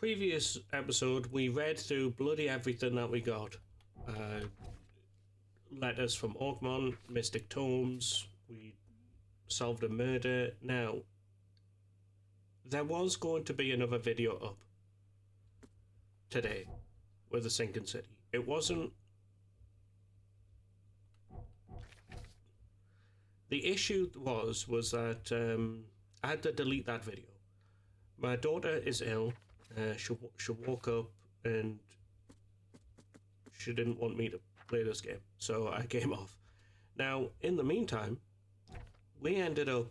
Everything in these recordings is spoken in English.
previous episode, we read through bloody everything that we got. Letters from Orkmon, Mystic Tomes, we solved a murder. Now, there was going to be another video up today with the Sinking City. It wasn't... The issue was that I had to delete that video. My daughter is ill. She woke up and she didn't want me to play this game, so I came off. Now, in the meantime, we ended up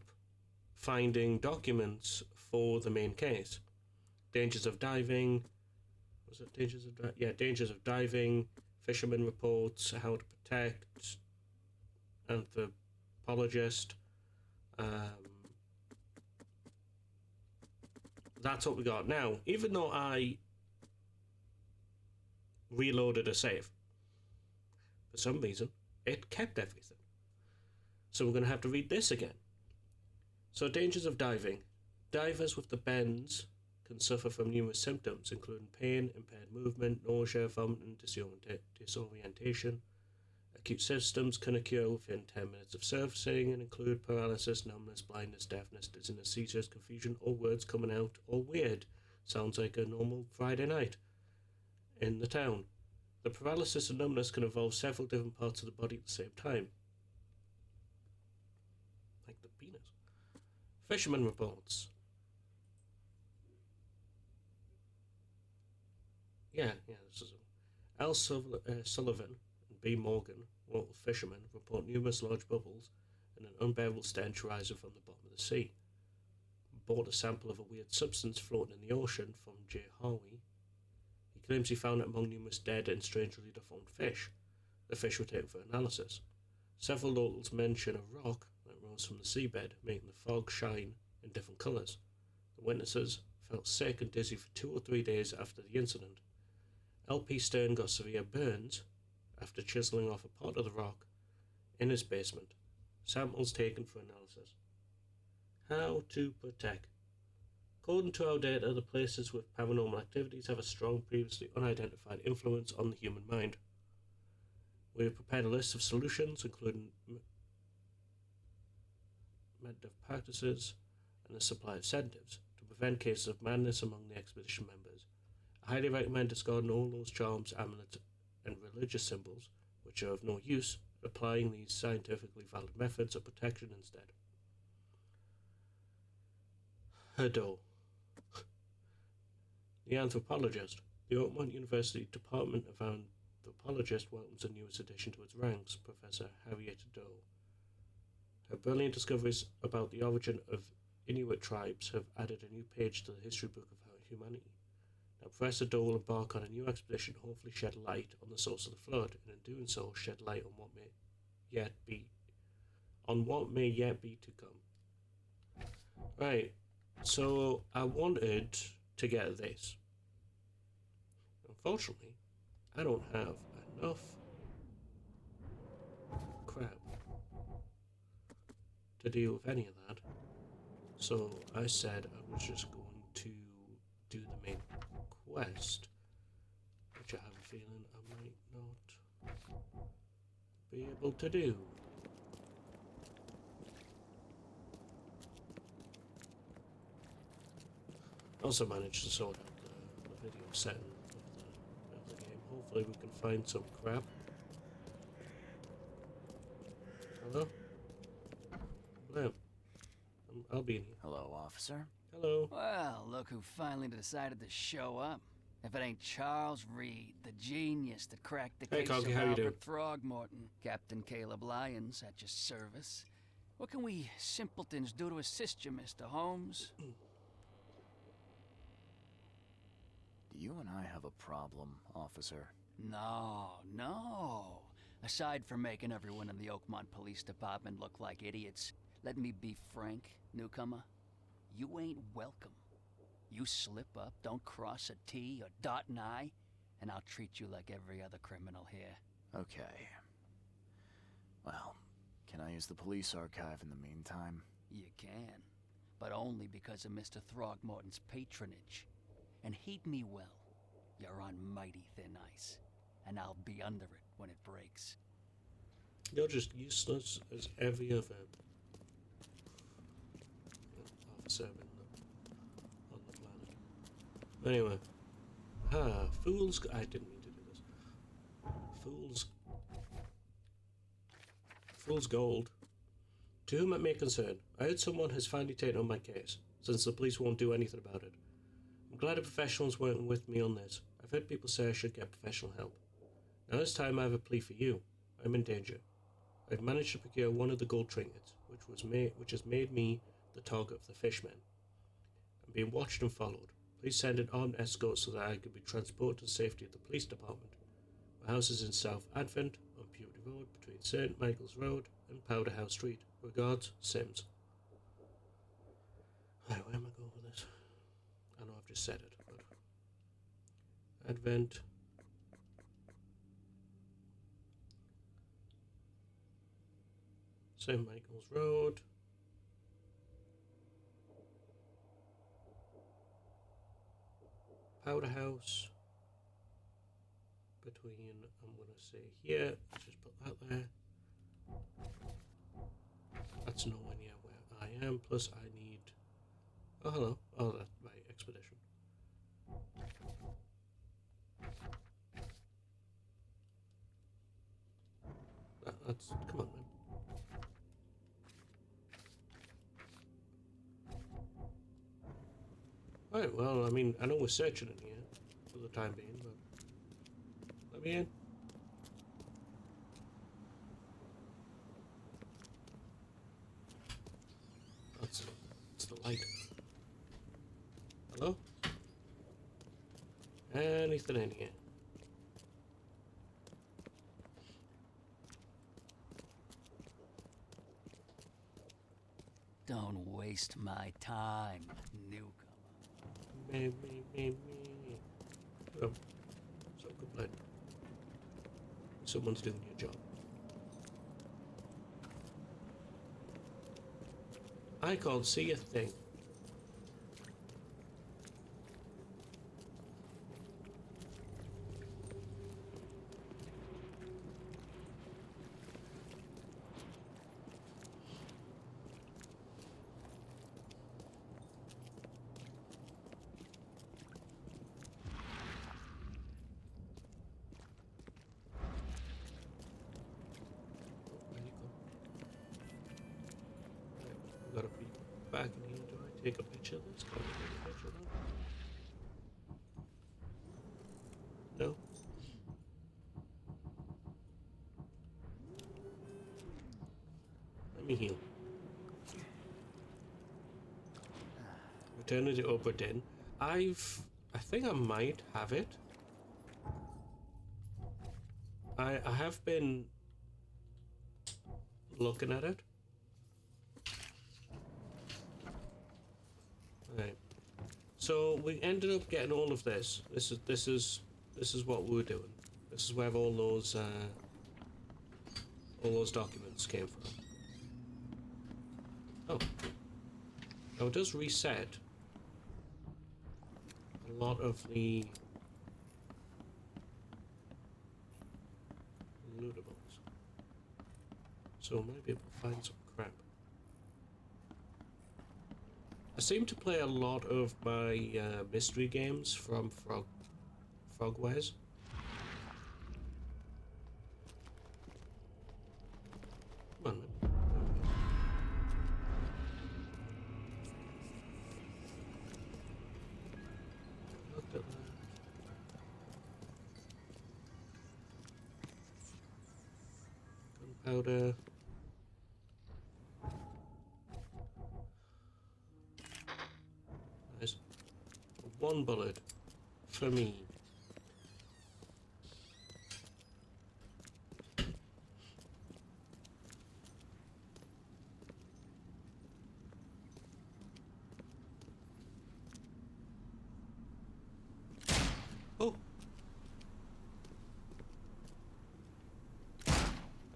finding documents for the main case. Dangers of diving. Was it dangers of diving? Yeah, dangers of diving. Fisherman reports. How to protect. Anthropologist. That's what we got. Now, even though I reloaded a save, for some reason, it kept everything. So we're going to have to read this again. So, dangers of diving. Divers with the bends can suffer from numerous symptoms, including pain, impaired movement, nausea, vomiting, disorientation. Acute symptoms can occur within 10 minutes of surfacing and include paralysis, numbness, blindness, deafness, dizziness, seizures, confusion, or words coming out all weird. Sounds like a normal Friday night in the town. The paralysis and numbness can involve several different parts of the body at the same time. Like the penis. Fisherman reports. This is L. Sullivan and B. Morgan, local fishermen, report numerous large bubbles and an unbearable stench rising from the bottom of the sea. Bought a sample of a weird substance floating in the ocean from J. Harvey. He claims he found it among numerous dead and strangely deformed fish. The fish were taken for analysis. Several locals mention a rock that rose from the seabed, making the fog shine in different colours. The witnesses felt sick and dizzy for 2 or 3 days after the incident. L.P. Stern got severe burns after chiseling off a part of the rock in his basement. Samples taken for analysis. How to protect. According to our data, the places with paranormal activities have a strong, previously unidentified influence on the human mind. We have prepared a list of solutions, including meditative practices and a supply of sedatives, to prevent cases of madness among the expedition members. I highly recommend discarding all those charms, amulets, and religious symbols, which are of no use, applying these scientifically valid methods of protection instead. Herdo. The anthropologist. The Oakmont University Department of Anthropologist welcomes a newest addition to its ranks, Professor Harriet Doe. Her brilliant discoveries about the origin of Inuit tribes have added a new page to the history book of our humanity. Now, Professor Doe will embark on a new expedition to hopefully shed light on the source of the flood, and in doing so, shed light on what may yet be to come. Right, so I wanted to get this. Unfortunately, I don't have enough crap to deal with any of that. So I said I was just going to do the main quest, which I have a feeling I might not be able to do. I also managed to sort out the video setting of the game. Hopefully we can find some crap. Hello? Hello. I'll be in here. Hello, officer. Hello. Well, look who finally decided to show up. If it ain't Charles Reed, the genius that cracked the Hey, case Conky, of how you doing? Albert Throgmorton. Captain Caleb Lyons at your service. What can we simpletons do to assist you, Mr. Holmes? Do you and I have a problem, officer? No. Aside from making everyone in the Oakmont Police Department look like idiots, let me be frank, newcomer. You ain't welcome. You slip up, don't cross a T or dot an I, and I'll treat you like every other criminal here. Okay. Well, can I use the police archive in the meantime? You can, but only because of Mr. Throgmorton's patronage. And heed me well. You're on mighty thin ice, and I'll be under it when it breaks. You're just useless as every other officer on the planet. Anyway. Fool's... I didn't mean to do this. Fool's gold. To whom it may concern, I heard someone has finally taken on my case, since the police won't do anything about it. I'm glad a professional's working with me on this. I've heard people say I should get professional help. Now this time I have a plea for you. I'm in danger. I've managed to procure one of the gold trinkets, which has made me the target of the fishmen. I'm being watched and followed. Please send an armed escort so that I can be transported to the safety of the police department. My house is in South Advent, on Puberty Road, between St. Michael's Road and Powderhouse Street. Regards, Sims. Right, where am I going with this? I know I've just said it, but... Advent... St. Michael's Road... Powderhouse... Between, I'm going to say here, let's just put that there. That's nowhere near where I am, plus I need... Oh, hello. Oh, that's my expedition. That's... Come on, man. Right, well, I mean, I know we're searching in here for the time being, but... Let me in. That's the light. Hello? Anything in here? Don't waste my time, newcomer. Me. Oh, so complain. Someone's doing your job. I can't see a thing. Gotta be back in here. Do I take a picture of this? Can I take a picture of that? No? Let me heal. Returning to Oberdin. I think I might have it. I have been looking at it. Right. So we ended up getting all of this. This is what we were doing. This is where all those documents came from. Oh. Now it does reset a lot of the lootables. So I might be able to find some crap. I seem to play a lot of my mystery games from Frogwares. Come on, man. Looked at that. Gunpowder. Nice. One bullet for me. Oh.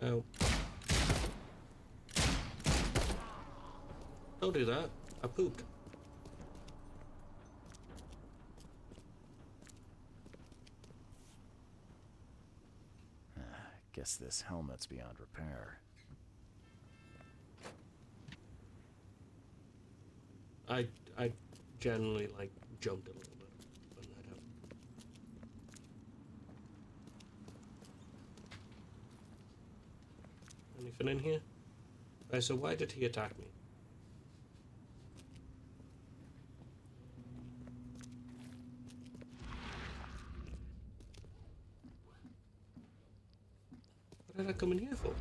Oh. Don't do that. I pooped. Guess this helmet's beyond repair. I generally like jumped a little bit when that happened. Anything in here? Right, so why did he attack me? What did I come in here for?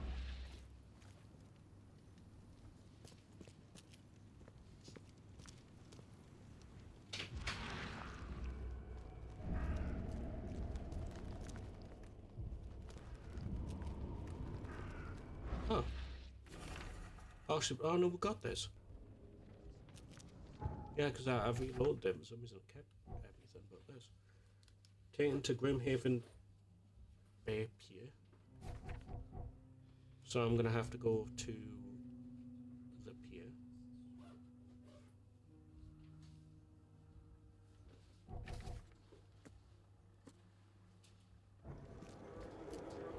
Huh. Oh no, we got this. Yeah, because I've reloaded them for some reason. I kept everything but this. Taken to Grimhaven Bay Pier. So I'm gonna have to go to the pier.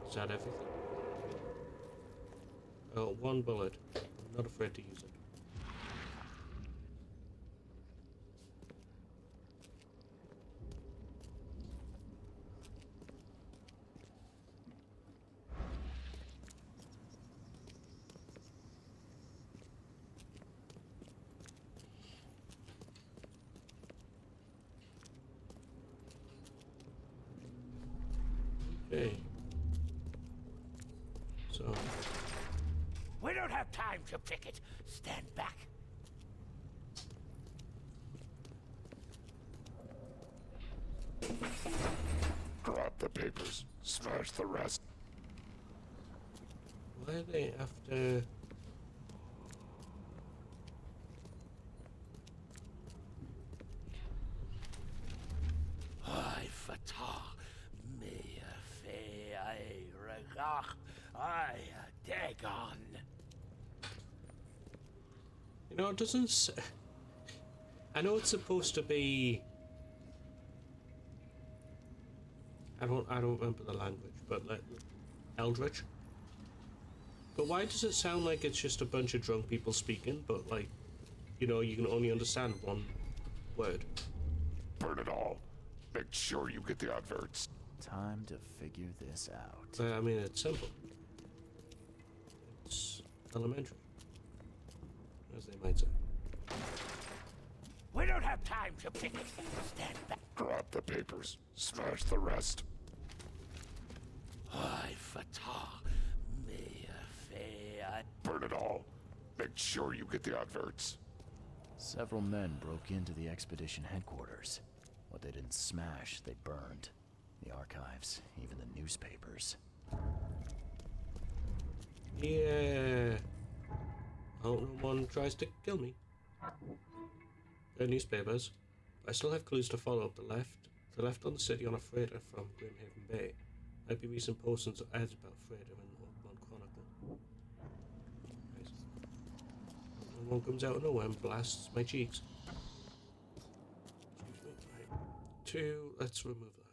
Is that everything? Oh, one bullet. I'm not afraid to use it. Okay. So, We don't have time to picket. Stand back. Grab the papers. Smash the rest. why are they after... I fatah me fe I regach I dagon. You know, it doesn't say... I know it's supposed to be... I don't remember the language, but like Eldritch. But why does it sound like it's just a bunch of drunk people speaking, but like, you know, you can only understand one word? Burn it all. Make sure you get the adverts. Time to figure this out. I mean, it's simple. It's elementary, as they might say. We don't have time to picket. Stand back. Grab the papers. Smash the rest. I fatah me fe I. Burn it all. Make sure you get the adverts. Several men broke into the expedition headquarters. What they didn't smash, they burned. The archives, even the newspapers. Yeah. I hope no one tries to kill me. The newspapers. I still have clues to follow up the left on the city on a freighter from Grimhaven Bay. Might be recent postings or ads about freighter in the Oakmont Chronicle. Right. And one comes out of nowhere and blasts my cheeks. Excuse me. Right. Two, let's remove that.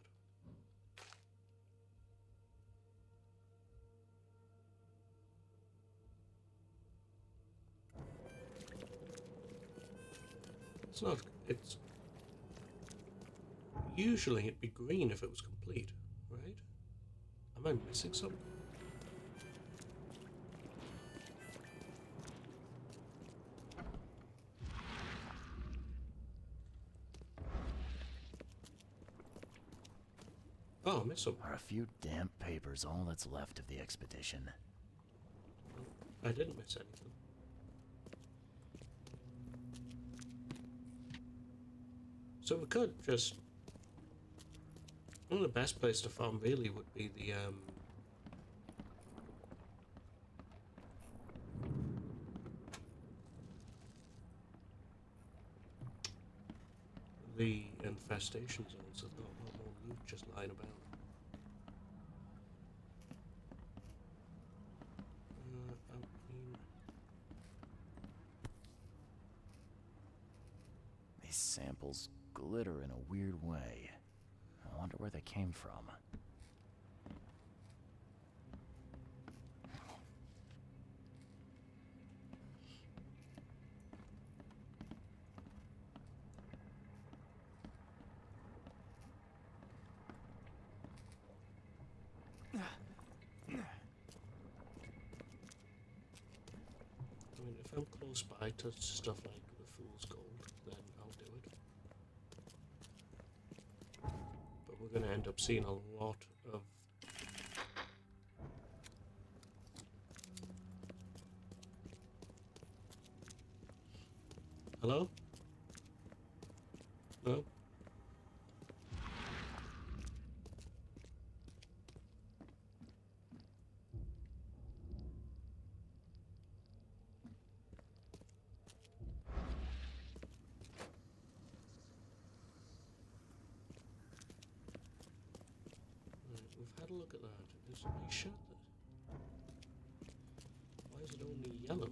It's not, it's... Usually it'd be green if it was complete, right? Am I missing something? Oh, I missed something. Are a few damp papers all that's left of the expedition? I didn't miss anything. So we could just... One of the best places to farm really would be the infestation zones. There's not a lot more loot just lying about. I mean, These samples glitter in a weird way. I wonder where they came from. close by to stuff like the Fool's Gold, then I'll do it. But we're going to end up seeing a lot of... Hello? No? We've had a look at that. Is he shut that? Why is it only yellow?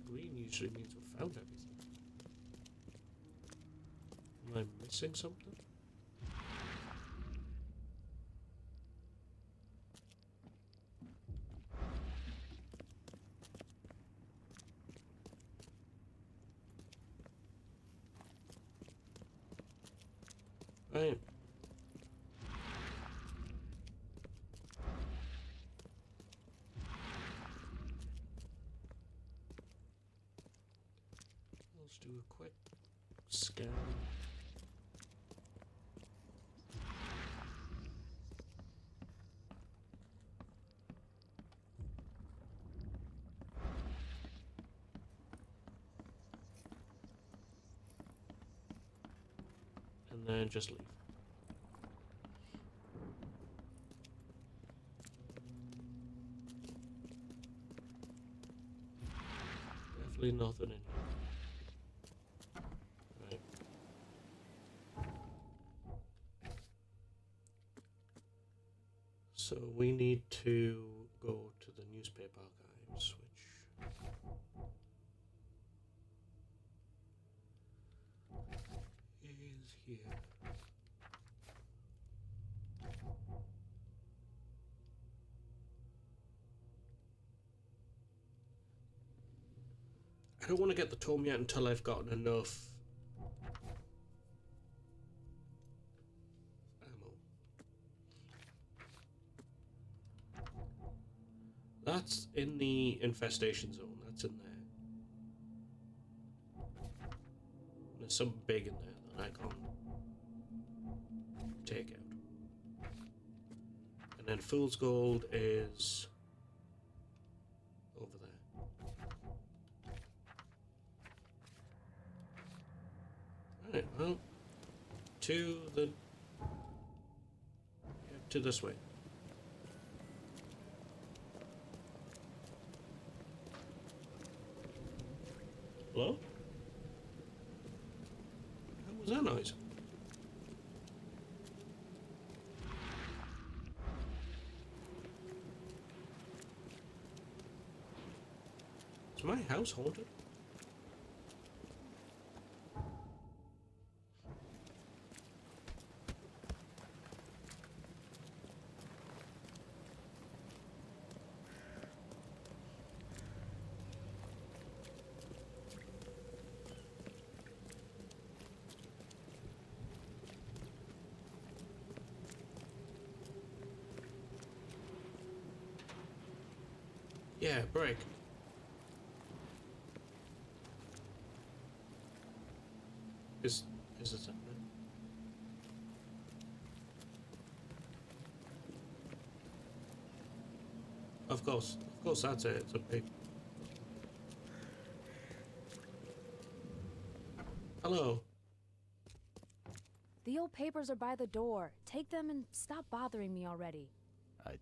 Green usually means we've found everything. Am I missing something? Right. Let's do a quick scan. And then just leave. Definitely nothing in here. Right. So we need to go to the newspaper archives, which is here. I don't want to get the tome yet until I've gotten enough ammo. That's in the infestation zone. That's in there. There's something big in there that I can't take out. And then Fool's Gold is over there. Right, well, to the... yeah, to this way. Hello? What was that noise? Is my house haunted? Yeah, break. Is it happening? Of course that's it. It's a big... Hello. The old papers are by the door. Take them and stop bothering me already. I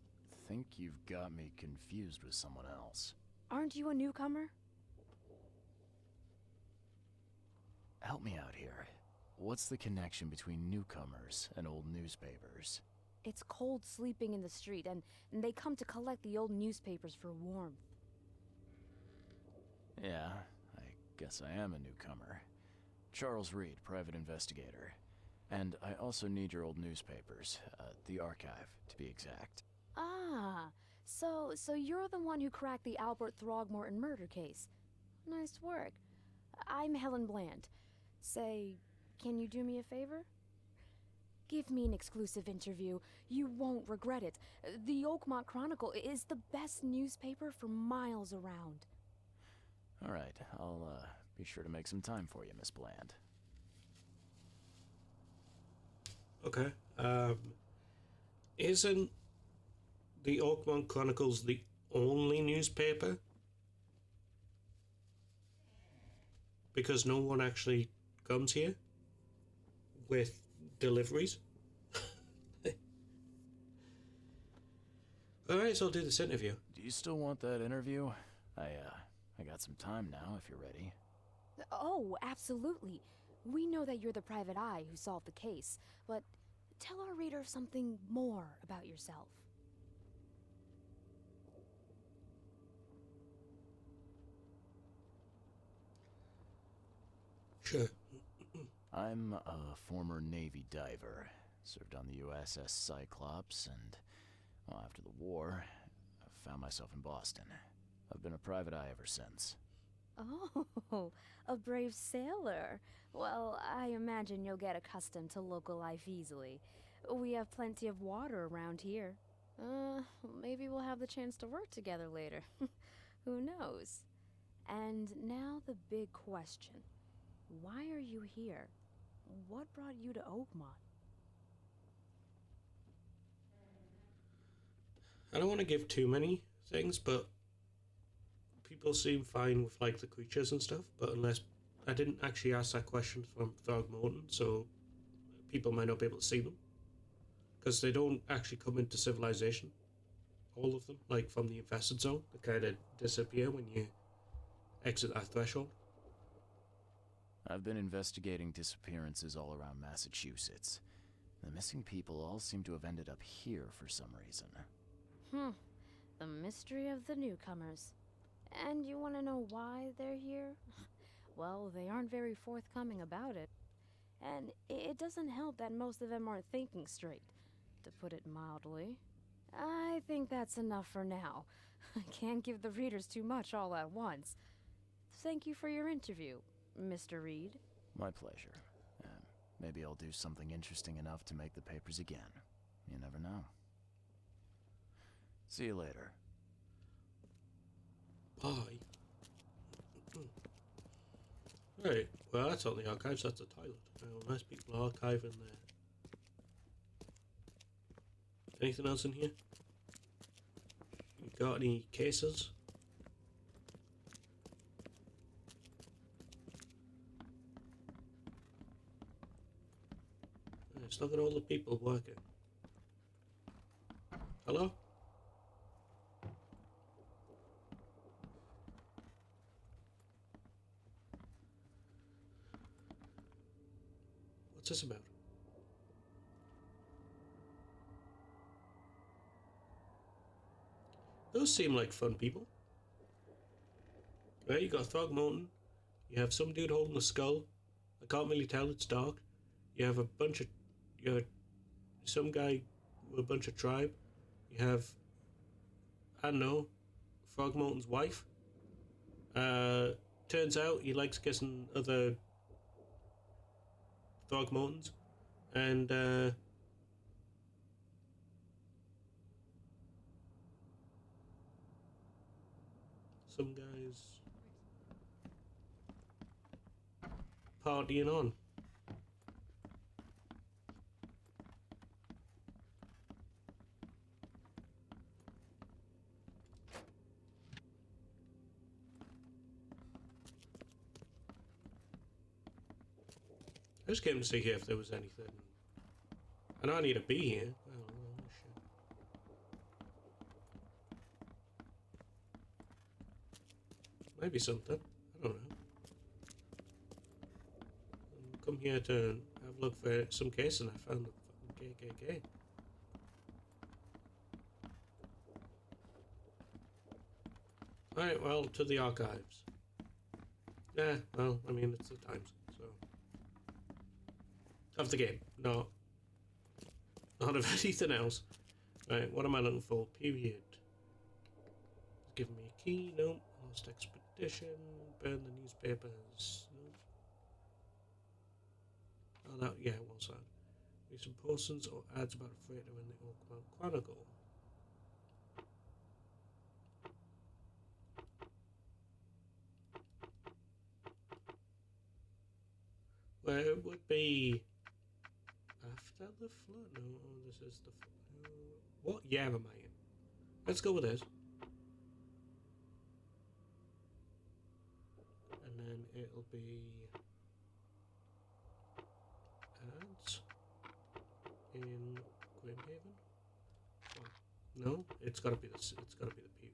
think you've got me confused with someone else. Aren't you a newcomer? Help me out here. What's the connection between newcomers and old newspapers? It's cold sleeping in the street, and they come to collect the old newspapers for warmth. Yeah, I guess I am a newcomer. Charles Reed, private investigator. And I also need your old newspapers, the archive, to be exact. Ah, so you're the one who cracked the Albert Throgmorton murder case. Nice work. I'm Helen Bland. Say, can you do me a favor? Give me an exclusive interview. You won't regret it. The Oakmont Chronicle is the best newspaper for miles around. Alright, I'll be sure to make some time for you, Miss Bland. Okay. Isn't the Oakmont Chronicles the only newspaper? Because no one actually comes here with deliveries. Alright, so I'll do this interview. Do you still want that interview? I got some time now, if you're ready. Oh, absolutely. We know that you're the private eye who solved the case, but tell our readers something more about yourself. Sure. I'm a former Navy diver. Served on the USS Cyclops, and well, after the war, I found myself in Boston. I've been a private eye ever since. Oh, a brave sailor. Well, I imagine you'll get accustomed to local life easily. We have plenty of water around here. Maybe we'll have the chance to work together later. Who knows? And now the big question. Why are you here? What brought you to Oakmont? I don't want to give too many things, but people seem fine with like the creatures and stuff. But unless I didn't actually ask that question from Throgmorton, so people might not be able to see them because they don't actually come into civilization. All of them, like from the infested zone, they kind of disappear when you exit that threshold. I've been investigating disappearances all around Massachusetts. The missing people all seem to have ended up here for some reason. The mystery of the newcomers. And you want to know why they're here? Well, they aren't very forthcoming about it. And it doesn't help that most of them aren't thinking straight, to put it mildly. I think that's enough for now. I can't give the readers too much all at once. Thank you for your interview, Mr. Reed. My pleasure. Maybe I'll do something interesting enough to make the papers again. You never know. See you later. Bye. Right, well that's not the archives, that's the toilet. Unless people are archiving there. Anything else in here? You got any cases? Let's look at all the people working. Hello? What's this about? Those seem like fun people. Right, you got Throgmorton. You have some dude holding a skull. I can't really tell, it's dark. You have some guy with a bunch of tribe. You have, I don't know, Throgmorton's wife. Turns out he likes kissing other Throgmortons. And, some guys partying on. I just came to see here if there was anything. I know I need to be here. Oh, shit. Maybe something. I don't know. Come here to have a look for some case and I found the fucking KKK. Alright, well, to the archives. Yeah, well, I mean, it's the times, so. Of the game, not of anything else. Right, what am I looking for? Period. Give me a key, nope. Lost expedition, burn the newspapers, nope. Oh, that, yeah, it was that. Recent postings or ads about a freighter in the Oakmont Chronicle. Well, it would be after the flood. No, this is the. What year am I in? Let's go with this. And then it'll be ads in Grimhaven. Oh, no, it's got to be this. It's got to be the period.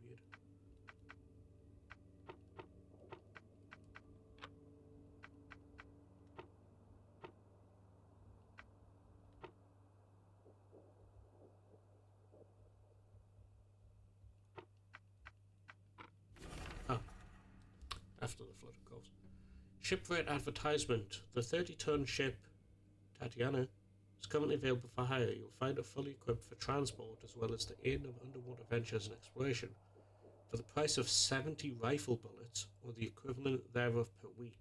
Ah, after the flood, of course. Shipwright advertisement. The 30-ton ship Tatiana is currently available for hire. You'll find it fully equipped for transport as well as the aid of underwater ventures and exploration for the price of 70 rifle bullets or the equivalent thereof per week.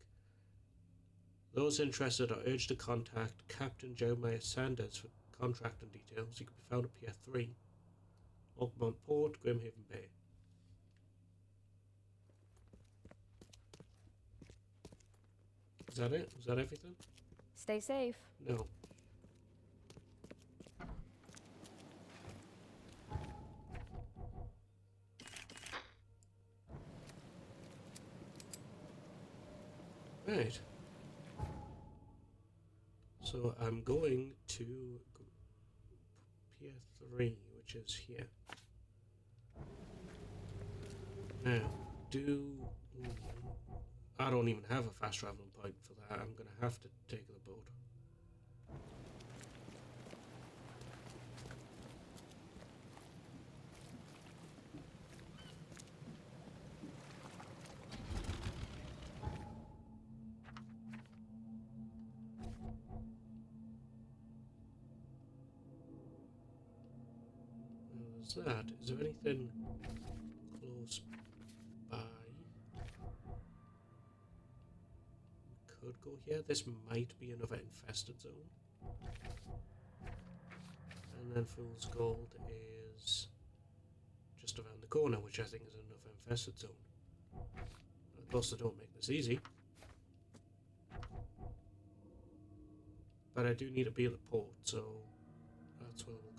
Those interested are urged to contact Captain Jeremiah Sanders for contract and details. He can be found at Pier 3, Oakmont Port, Grimhaven Bay. Is that it? Is that everything? Stay safe. No. Right. So I'm going to Pier 3, which is here. Now, I don't even have a fast traveling point for that. I'm going to have to take the boat. There's that. Is there anything close by? Could go here. This might be another infested zone. And then Fool's Gold is just around the corner, which I think is another infested zone. Of course, they don't make this easy. But I do need to be at the port, so that's where we'll go.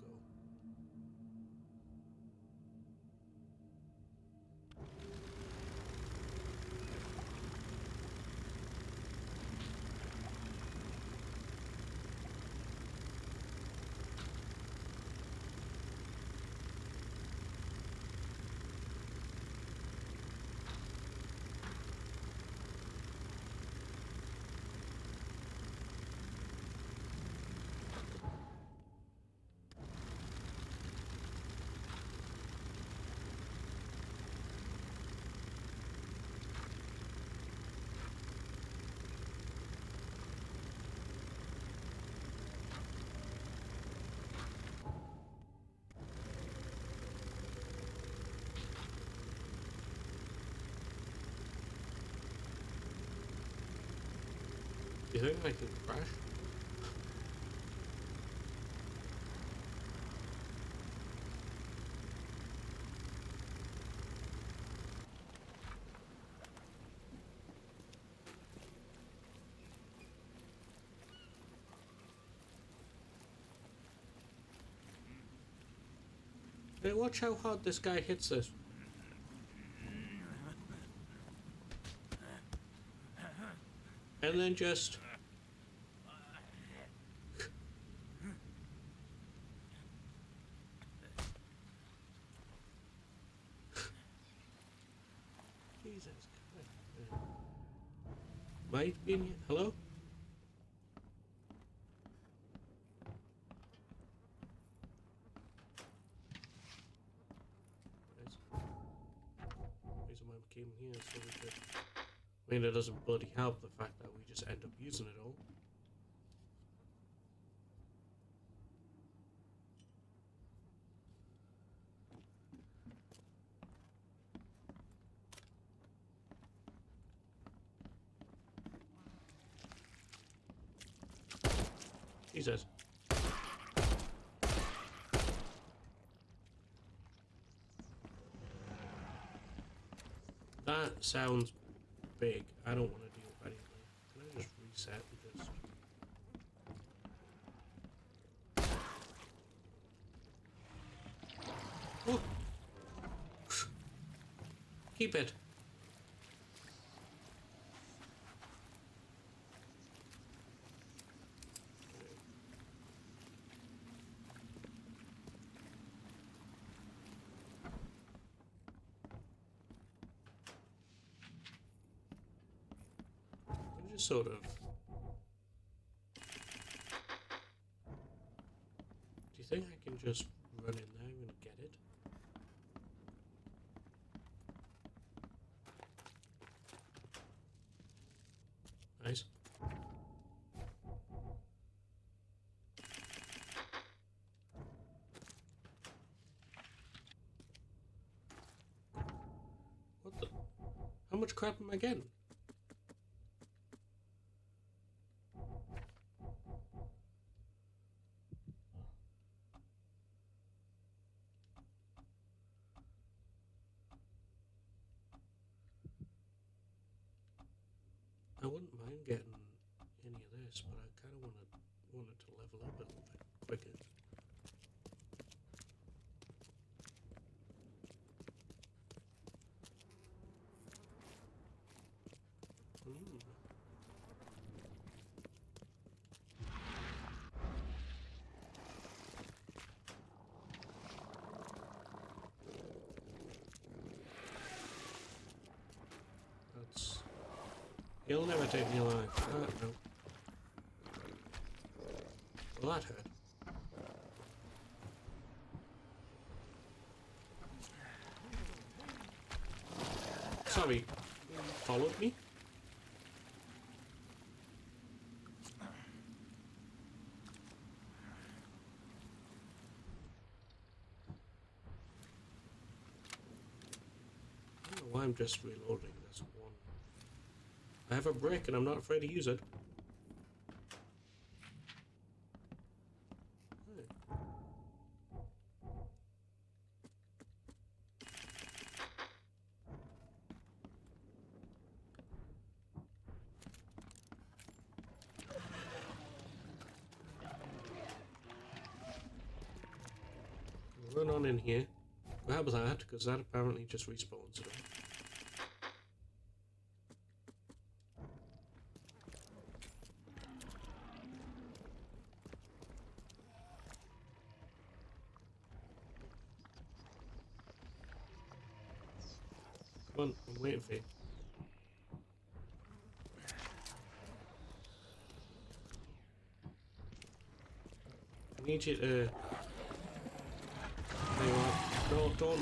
You think I can crash? Hey, watch how hard this guy hits this. And then just... Jesus Christ. Might be in here. Hello? Reason why we came here so we could... I mean, it doesn't bloody help the fact that we just end up using it all. Jesus. That sounds big. I don't want to deal with anything. Can I just reset and just... Keep it. Just sort of. Do you think I can just run in there and get it? Nice. What the? How much crap am I getting? I wouldn't mind getting any of this, but I kind of wanted to level up a little bit quicker. Mm. That's. He'll never take me alive. No. Well, that hurt. Sorry, followed me? I don't know why I'm just reloading this one. I have a brick and I'm not afraid to use it. Run on in here. Grab that, because that apparently just respawns it all. Come on, I'm waiting for you. I need you to... There you are. No, don't.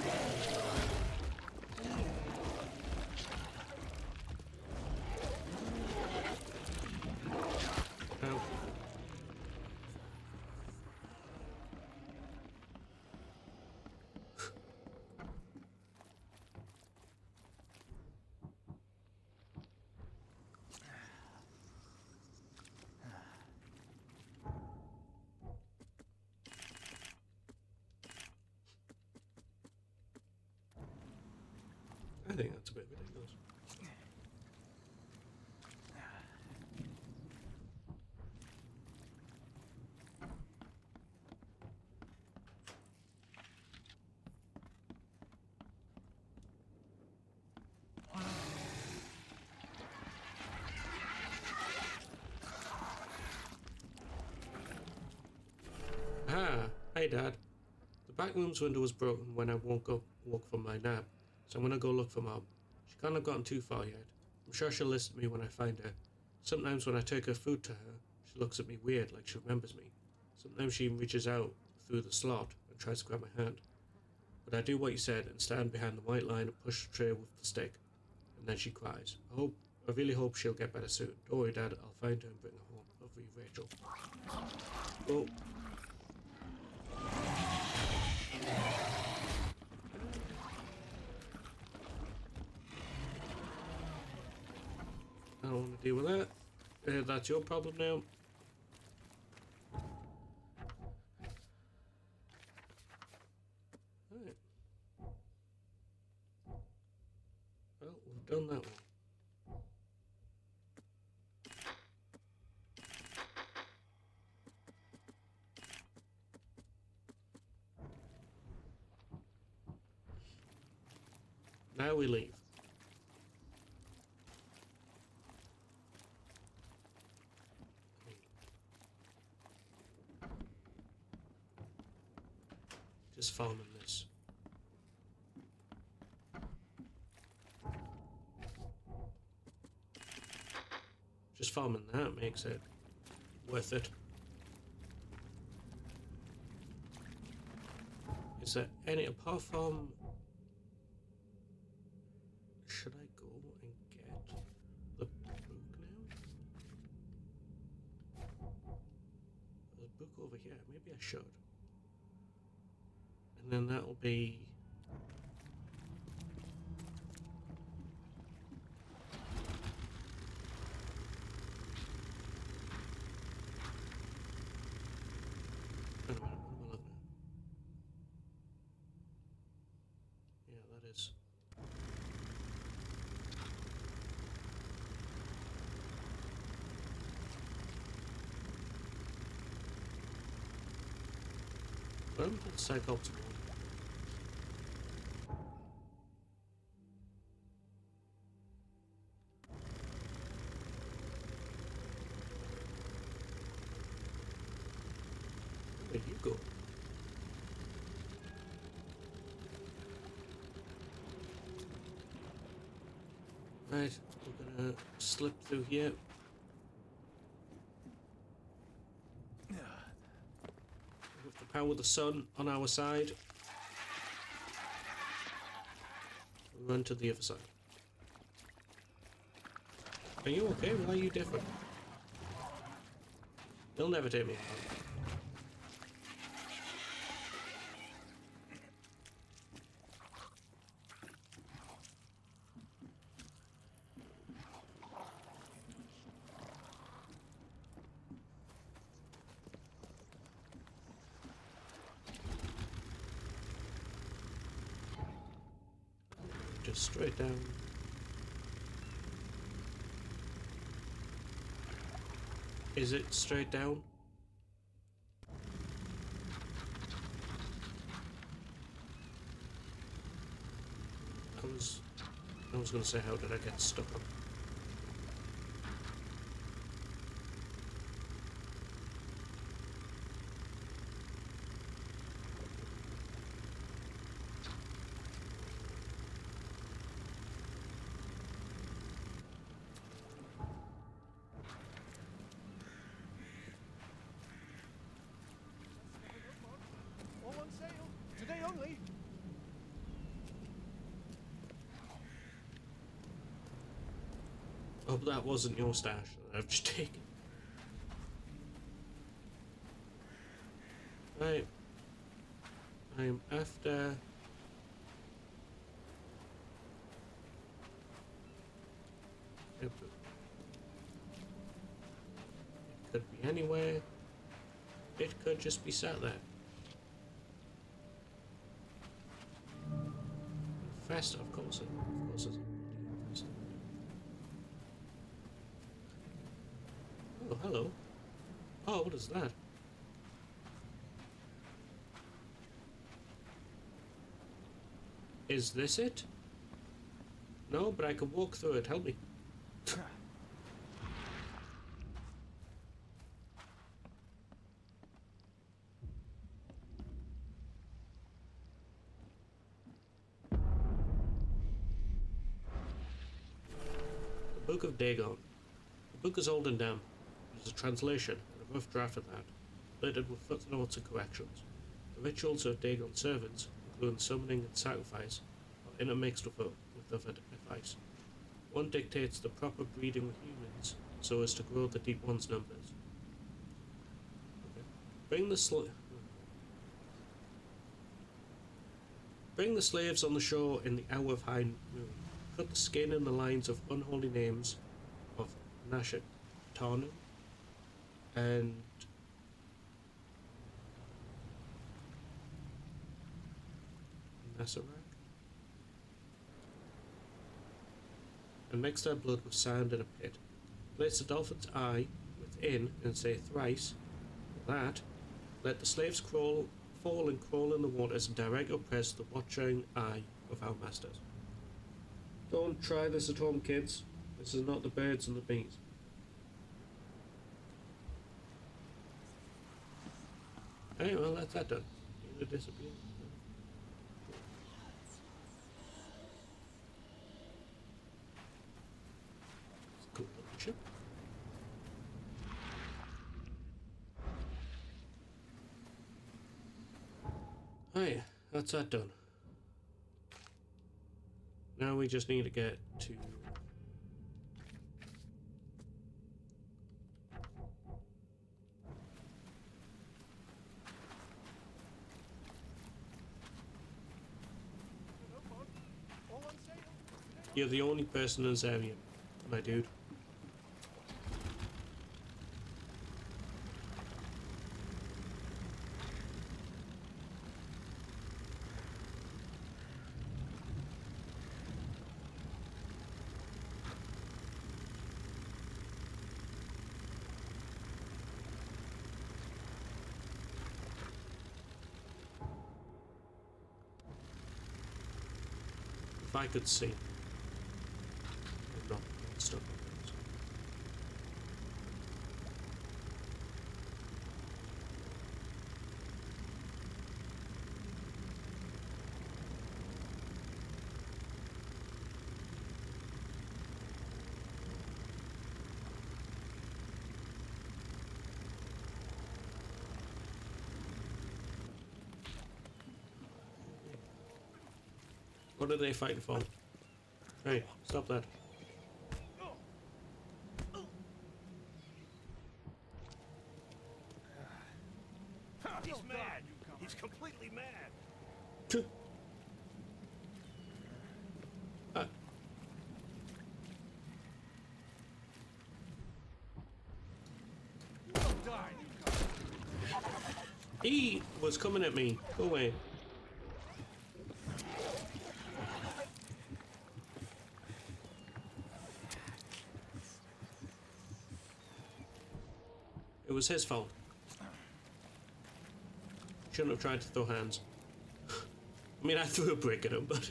Ow. I think that's a bit ridiculous. Ah, hey Dad. The back room's window was broken when I woke from my nap, so I'm gonna go look for Mom. She can't have gotten too far yet. I'm sure she'll listen to me when I find her. Sometimes when I take her food to her, she looks at me weird, like she remembers me. Sometimes she reaches out through the slot and tries to grab my hand. But I do what you said and stand behind the white line and push the tray with the stick. And then she cries. I really hope she'll get better soon. Don't worry, Dad, I'll find her and bring her home. Love you, Rachel. Oh. I don't want to deal with that. That's your problem now. Right. Well, we've done that one. Now we leave. Just farming this. Just farming that makes it worth it. Is there any, apart from... Should I go and get the book now? There's a book over here. Maybe I should. And then that'll be... Wait a minute, what am I looking at? Yeah, that is... What am I psychoptical? Where'd you go? Right, we're gonna slip through here. With the power of the sun on our side. Run to the other side. Are you okay? Why are you different? They'll never take me out. Just straight down. Is it straight down? I was gonna say, how did I get stuck on? All on sale. Today only. Oh, but that wasn't your stash that I've just taken. Right. I'm after... It could be anywhere. It could just be sat there. Faster, of course. Of course it's faster. Oh, hello. Oh, what is that? Is this it? No, but I can walk through it. Help me. The Book of Dagon. The book is old and damp. It is a translation, and a rough draft of that, littered with footnotes and corrections. The rituals of Dagon's servants, including summoning and sacrifice, are intermixed with other advice. One dictates the proper breeding with humans, so as to grow the Deep One's numbers. Okay. Bring the slaves on the shore in the hour of high noon. Cut the skin and the lines of unholy names of Nashatanu and Nasarak, and mix their blood with sand in a pit. Place the dolphin's eye within and say thrice that. Let the slaves fall and crawl in the waters and direct your press the watching eye of our masters. Don't try this at home, kids. This is not the birds and the bees. Hey, well, that's that done. You gonna disappear? action. Hey, that's that done. Now we just need to get to... All on sale. You're the only person in this area, my dude. If I could see. No, stop. What are they fighting for? Hey, stop that. He's mad. He's completely mad. Uh, You will die, newcomer. he was coming at me. Go away. It was his fault. Shouldn't have tried to throw hands. I mean, I threw a brick at him, but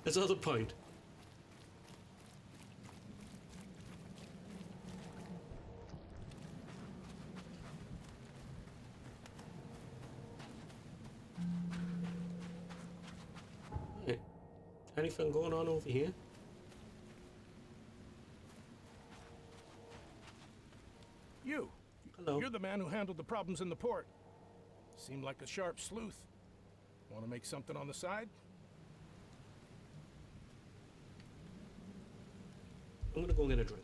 that's not the point. Hey, anything going on over here? You. Hello. You're the man who handled the problems in the port. Seemed like a sharp sleuth. Want to make something on the side? I'm gonna go get a drink.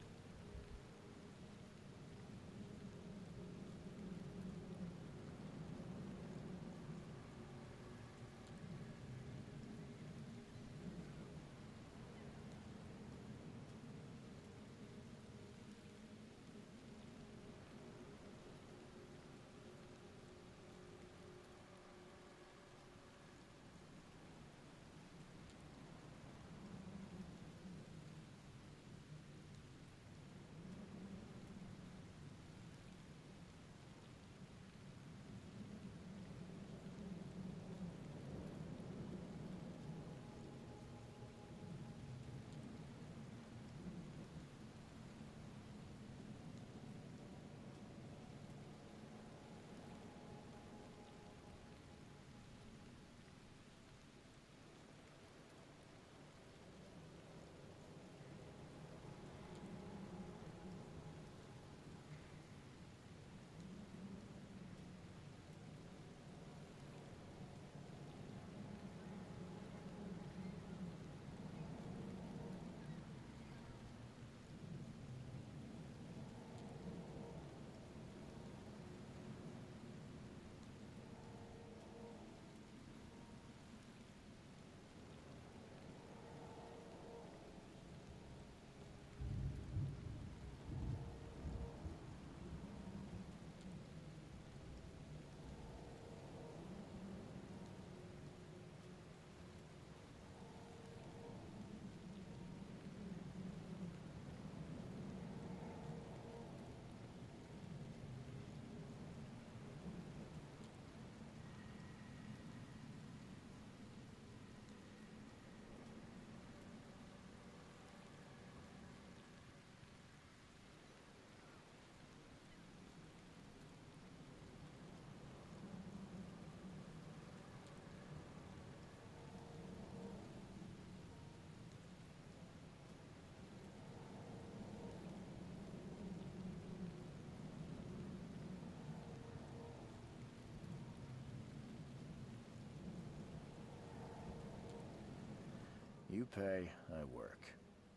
You pay, I work.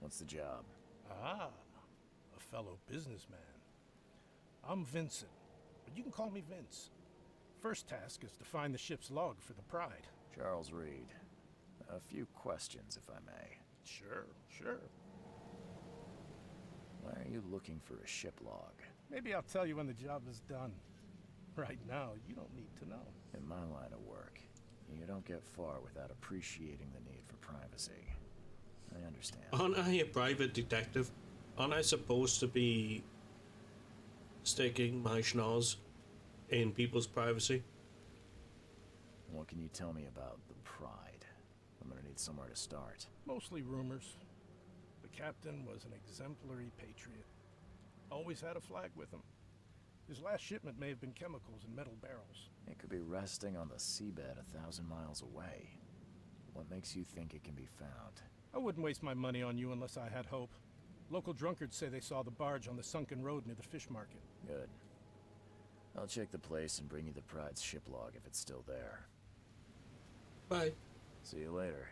What's the job? Ah, a fellow businessman. I'm Vincent, but you can call me Vince. First task is to find the ship's log for the Pride. Charles Reed. A few questions, if I may. Sure. Why are you looking for a ship log? Maybe I'll tell you when the job is done. Right now, you don't need to know. In my line of work, you don't get far without appreciating the need for privacy. I understand. Aren't I a private detective? Aren't I supposed to be sticking my schnoz in people's privacy? What can you tell me about the Pride? I'm gonna need somewhere to start. Mostly rumors. The captain was an exemplary patriot. Always had a flag with him. His last shipment may have been chemicals in metal barrels. It could be resting on the seabed 1,000 miles away. What makes you think it can be found? I wouldn't waste my money on you unless I had hope. Local drunkards say they saw the barge on the sunken road near the fish market. Good. I'll check the place and bring you the Pride's ship log if it's still there. Bye. See you later.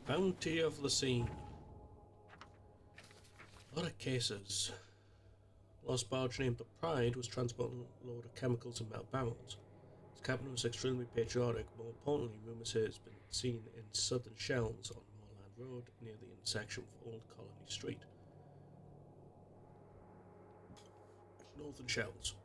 Bounty of the Sea. A lot of cases. Lost barge named the Pride was transporting a load of chemicals in metal barrels. Its captain was extremely patriotic. More importantly, rumours say it's been seen in southern shells on Moorland Road near the intersection with Old Colony Street. Northern shells.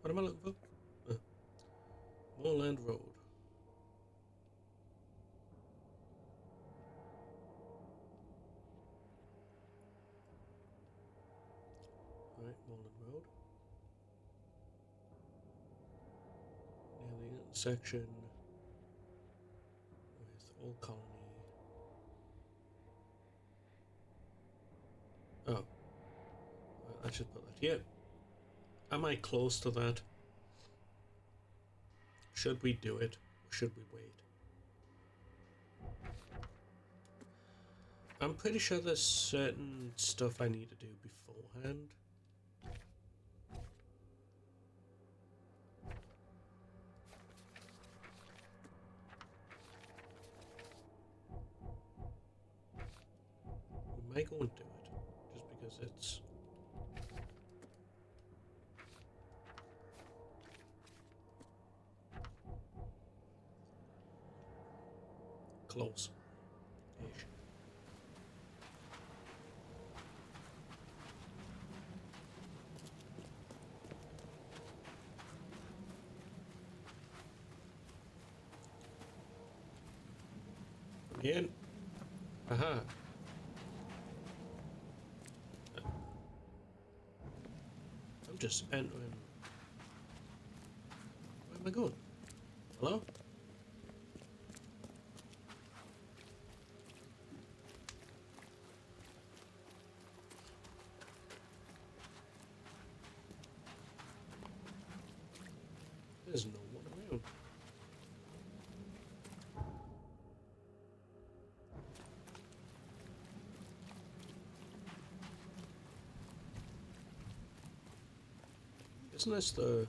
What am I looking for? Moorland Road. Right, Moorland Road. Near the intersection with Old Colony. Oh. Well, I should put that here. Am I close to that? Should we do it, or should we wait? I'm pretty sure there's certain stuff I need to do beforehand. We might go and do it, just because it's... close. Ish. In. Aha. I'm just entering. Where am I going? Hello? There's no one around. Isn't this the...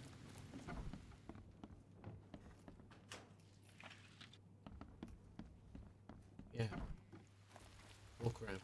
Yeah. Walk around.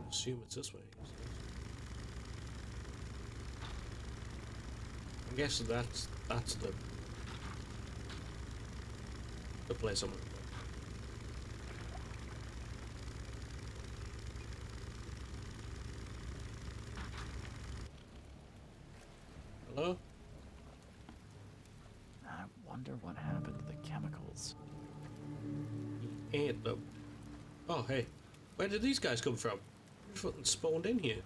Assume it's this way. I guess that's the place I'm gonna go. Hello? I wonder what happened to the chemicals. He ate them. Oh hey, where did these guys come from? Just fucking spawned in here.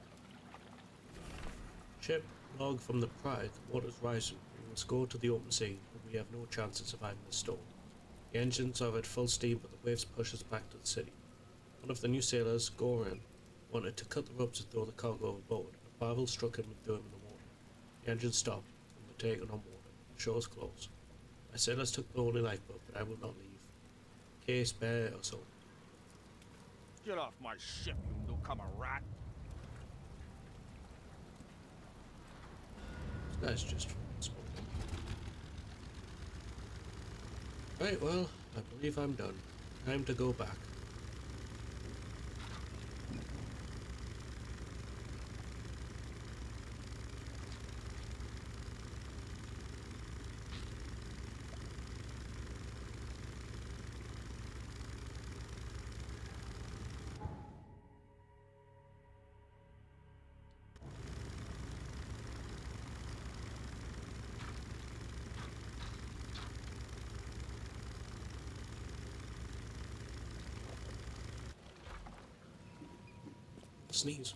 Ship. Log from the Pride, the water's rising. We must go to the open sea, but we have no chance of surviving the storm. The engines are at full steam, but the waves push us back to the city. One of the new sailors, Goran, wanted to cut the ropes and throw the cargo overboard. A barrel struck him and threw him in the water. The engine stopped, and we're taken on board. The shore is closed. My sailors took the only lifeboat, but I will not leave. Case, bear, or so. Get off my ship, you newcomer rat! This guy's just smoking. Right, well, I believe I'm done. Time to go back. Sneeze.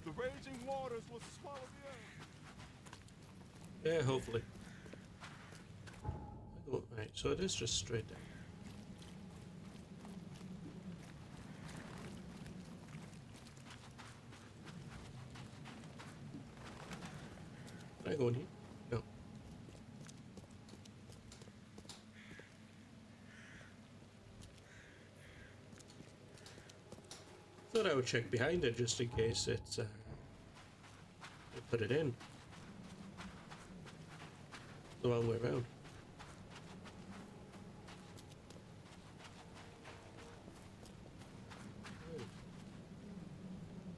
The raging waters will swallow the earth. Yeah, hopefully. Oh, right, so it is just straight down. Can I go in here? No. Thought I would check behind it just in case it's they put it in the wrong way around.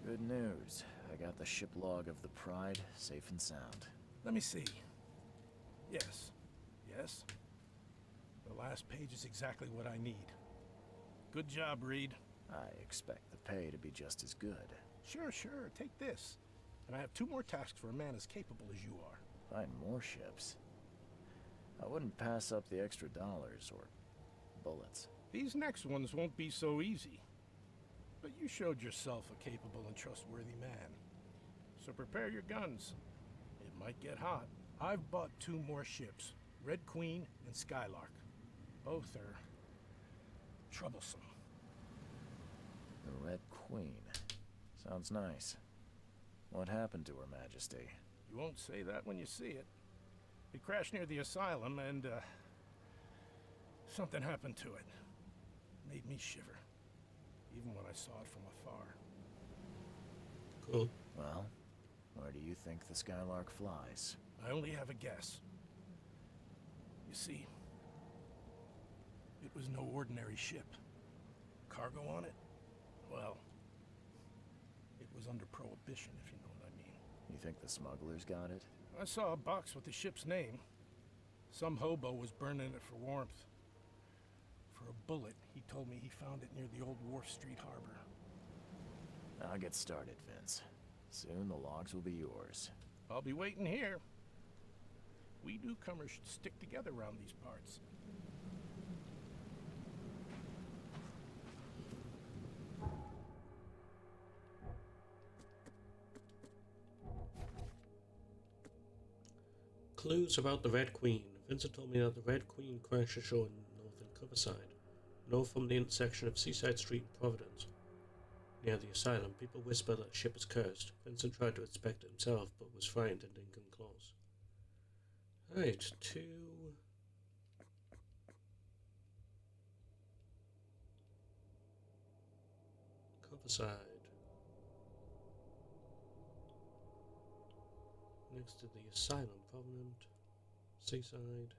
Good news. I got the ship log of the Pride safe and sound. Let me see. Yes. Yes. The last page is exactly what I need. Good job, Reed. I expect the pay to be just as good. Sure, sure. Take this. And I have 2 more tasks for a man as capable as you are. Find more ships. I wouldn't pass up the extra dollars or bullets. These next ones won't be so easy. But you showed yourself a capable and trustworthy man. So prepare your guns. It might get hot. I've bought 2 more ships, Red Queen and Skylark. Both are troublesome. The Red Queen. Sounds nice. What happened to Her Majesty? You won't say that when you see it. It crashed near the asylum and, something happened to it. Made me shiver, even when I saw it from afar. Cool. Well, where do you think the Skylark flies? I only have a guess. You see, it was no ordinary ship. Cargo on it? Well, it was under prohibition, if you know what I mean. You think the smugglers got it? I saw a box with the ship's name. Some hobo was burning it for warmth. For a bullet, he told me he found it near the old Wharf Street harbor. I'll get started, Vince. Soon the logs will be yours. I'll be waiting here. We newcomers should stick together around these parts. Clues about the Red Queen. Vincent told me that the Red Queen crashed ashore in northern Coverside. North from the intersection of Seaside Street and Providence. Near the asylum, people whisper that the ship is cursed. Vincent tried to inspect it himself, but was frightened and didn't come close. Right, to... other side. Next to the Asylum Covenant. Seaside.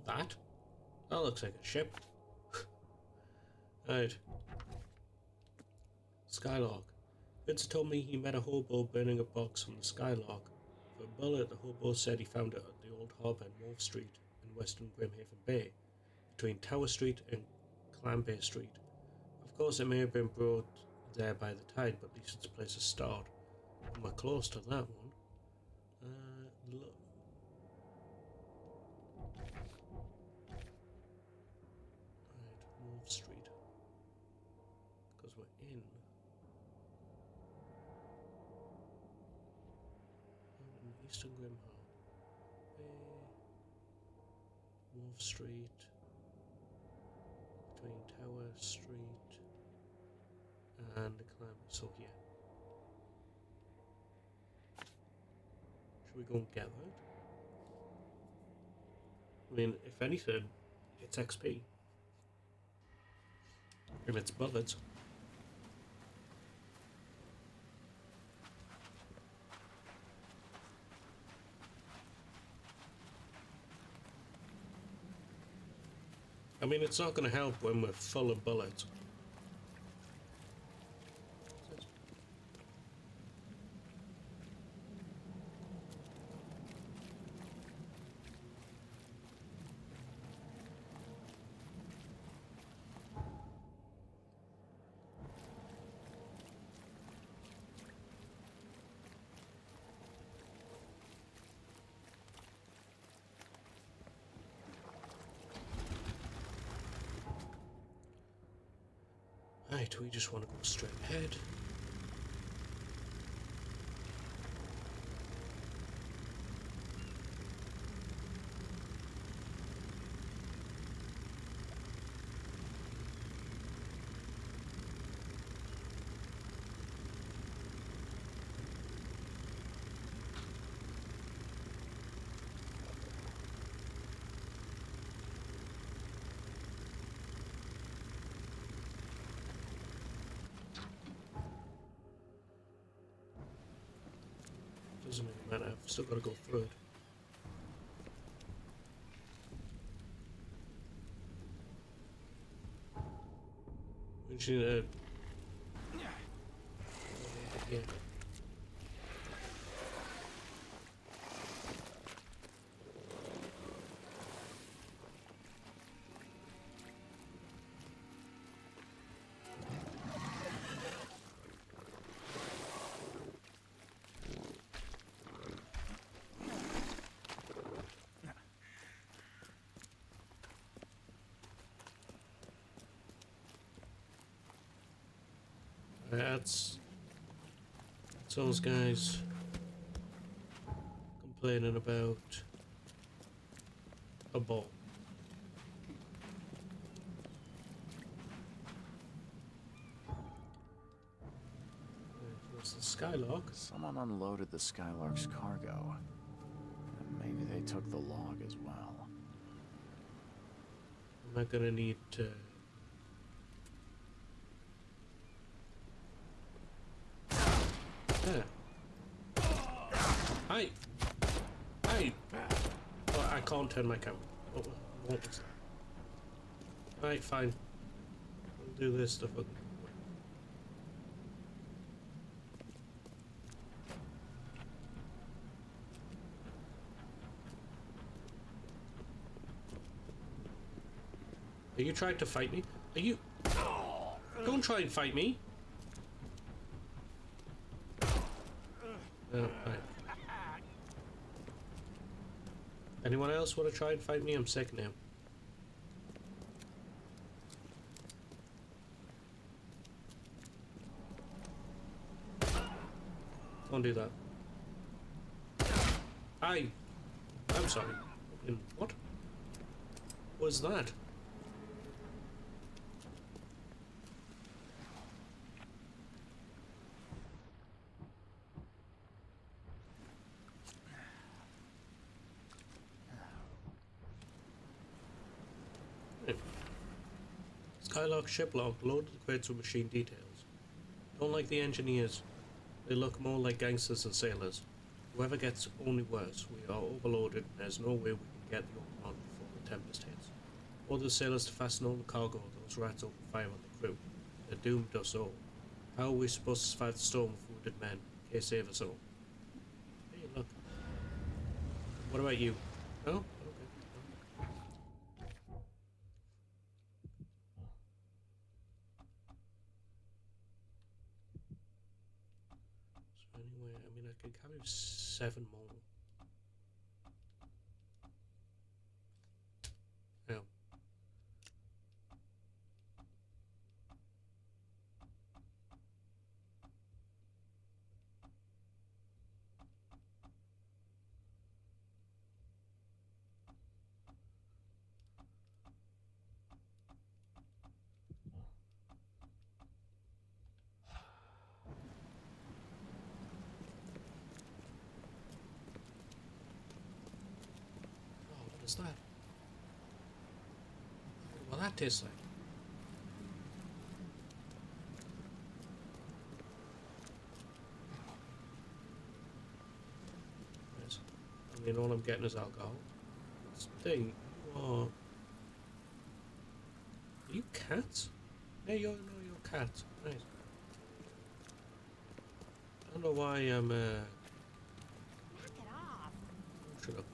That? That looks like a ship. Right. Skylark. Vince told me he met a hobo burning a box on the Skylark. For a bullet, the hobo said he found it at the old harbour in Wolf Street in western Grimhaven Bay, between Tower Street and Clambay Street. Of course, it may have been brought there by the tide, but at least it's a place to start. And we're close to that one. Look. Right, Wolf Street. Because we're in Eastern Grimhaven Bay, Wolf Street, between Tower Street and the Clam. So here. Should we go and get that? I mean, if anything, it's XP. And it's bullets. I mean, it's not going to help when we're full of bullets. Right, we just want to go straight ahead. Doesn't really matter, I've still got to go through it. We just need to... Yeah. That's those guys complaining about a ball. There's the Skylark. Someone unloaded the Skylark's cargo. And maybe they took the log as well. Am I gonna need to... There. Hi! Hi! Oh, I can't turn my camera. What was that? Right, fine. I'll do this stuff. Are you trying to fight me? Are you... Don't try and fight me! Oh, right. Anyone else want to try and fight me? I'm sick now. Don't do that. I'm sorry. What? What was that? Skylark shiplock loaded the crates with machine details. Don't like the engineers. They look more like gangsters than sailors. Whoever gets only worse. We are overloaded and there's no way we can get the Oakmont before the Tempest hits. Order the sailors to fasten all the cargo. Those rats open fire on the crew. They're doomed us all. How are we supposed to survive the storm with wounded men? Okay, save us all. Hey, look. What about you? Oh, okay. So anyway, I mean, I could carry 7 more. Oh. Oh, what is that? Well, that tastes like. Yes. I mean, all I'm getting is alcohol. This thing, you are. Are you cats? Hey, you're cats. Nice. I don't know why I'm shut up.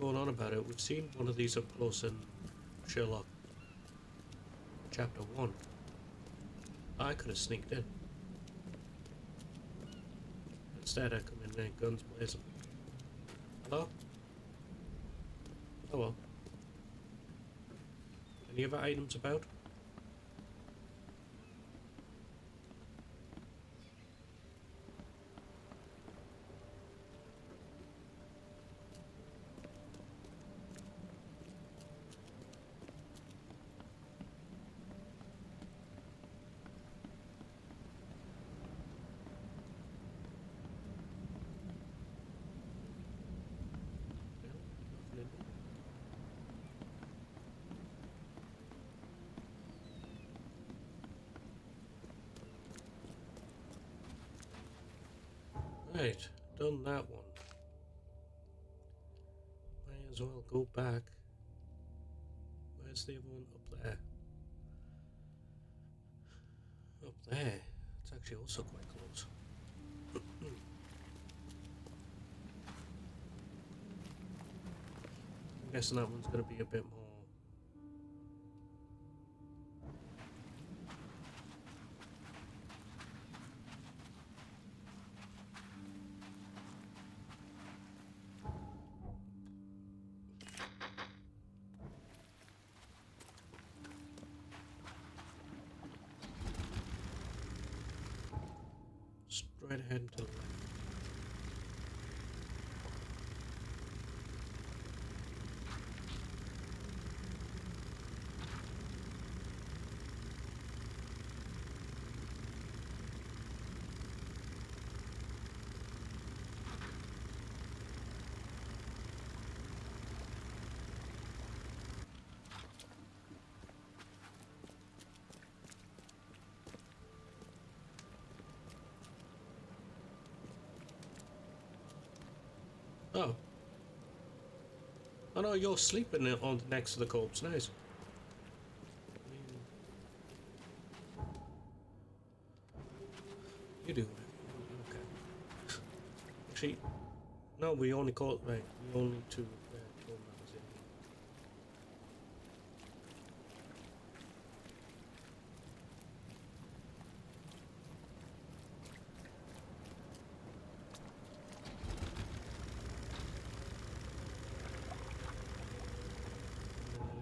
Going on about it. We've seen one of these up close in Sherlock Chapter 1. I could have sneaked in. Instead, I come in there, guns blazing. Hello? Oh well. Any other items about? Right, done that one. May as well go back. Where's the other one? Up there. Up there. It's actually also quite close. I'm guessing that one's going to be a bit more. Straight ahead and to the left. Oh. Oh no, you're sleeping on next to the corpse. Nice. You do. Okay. Actually, no, we only caught, right, we only two kill members in.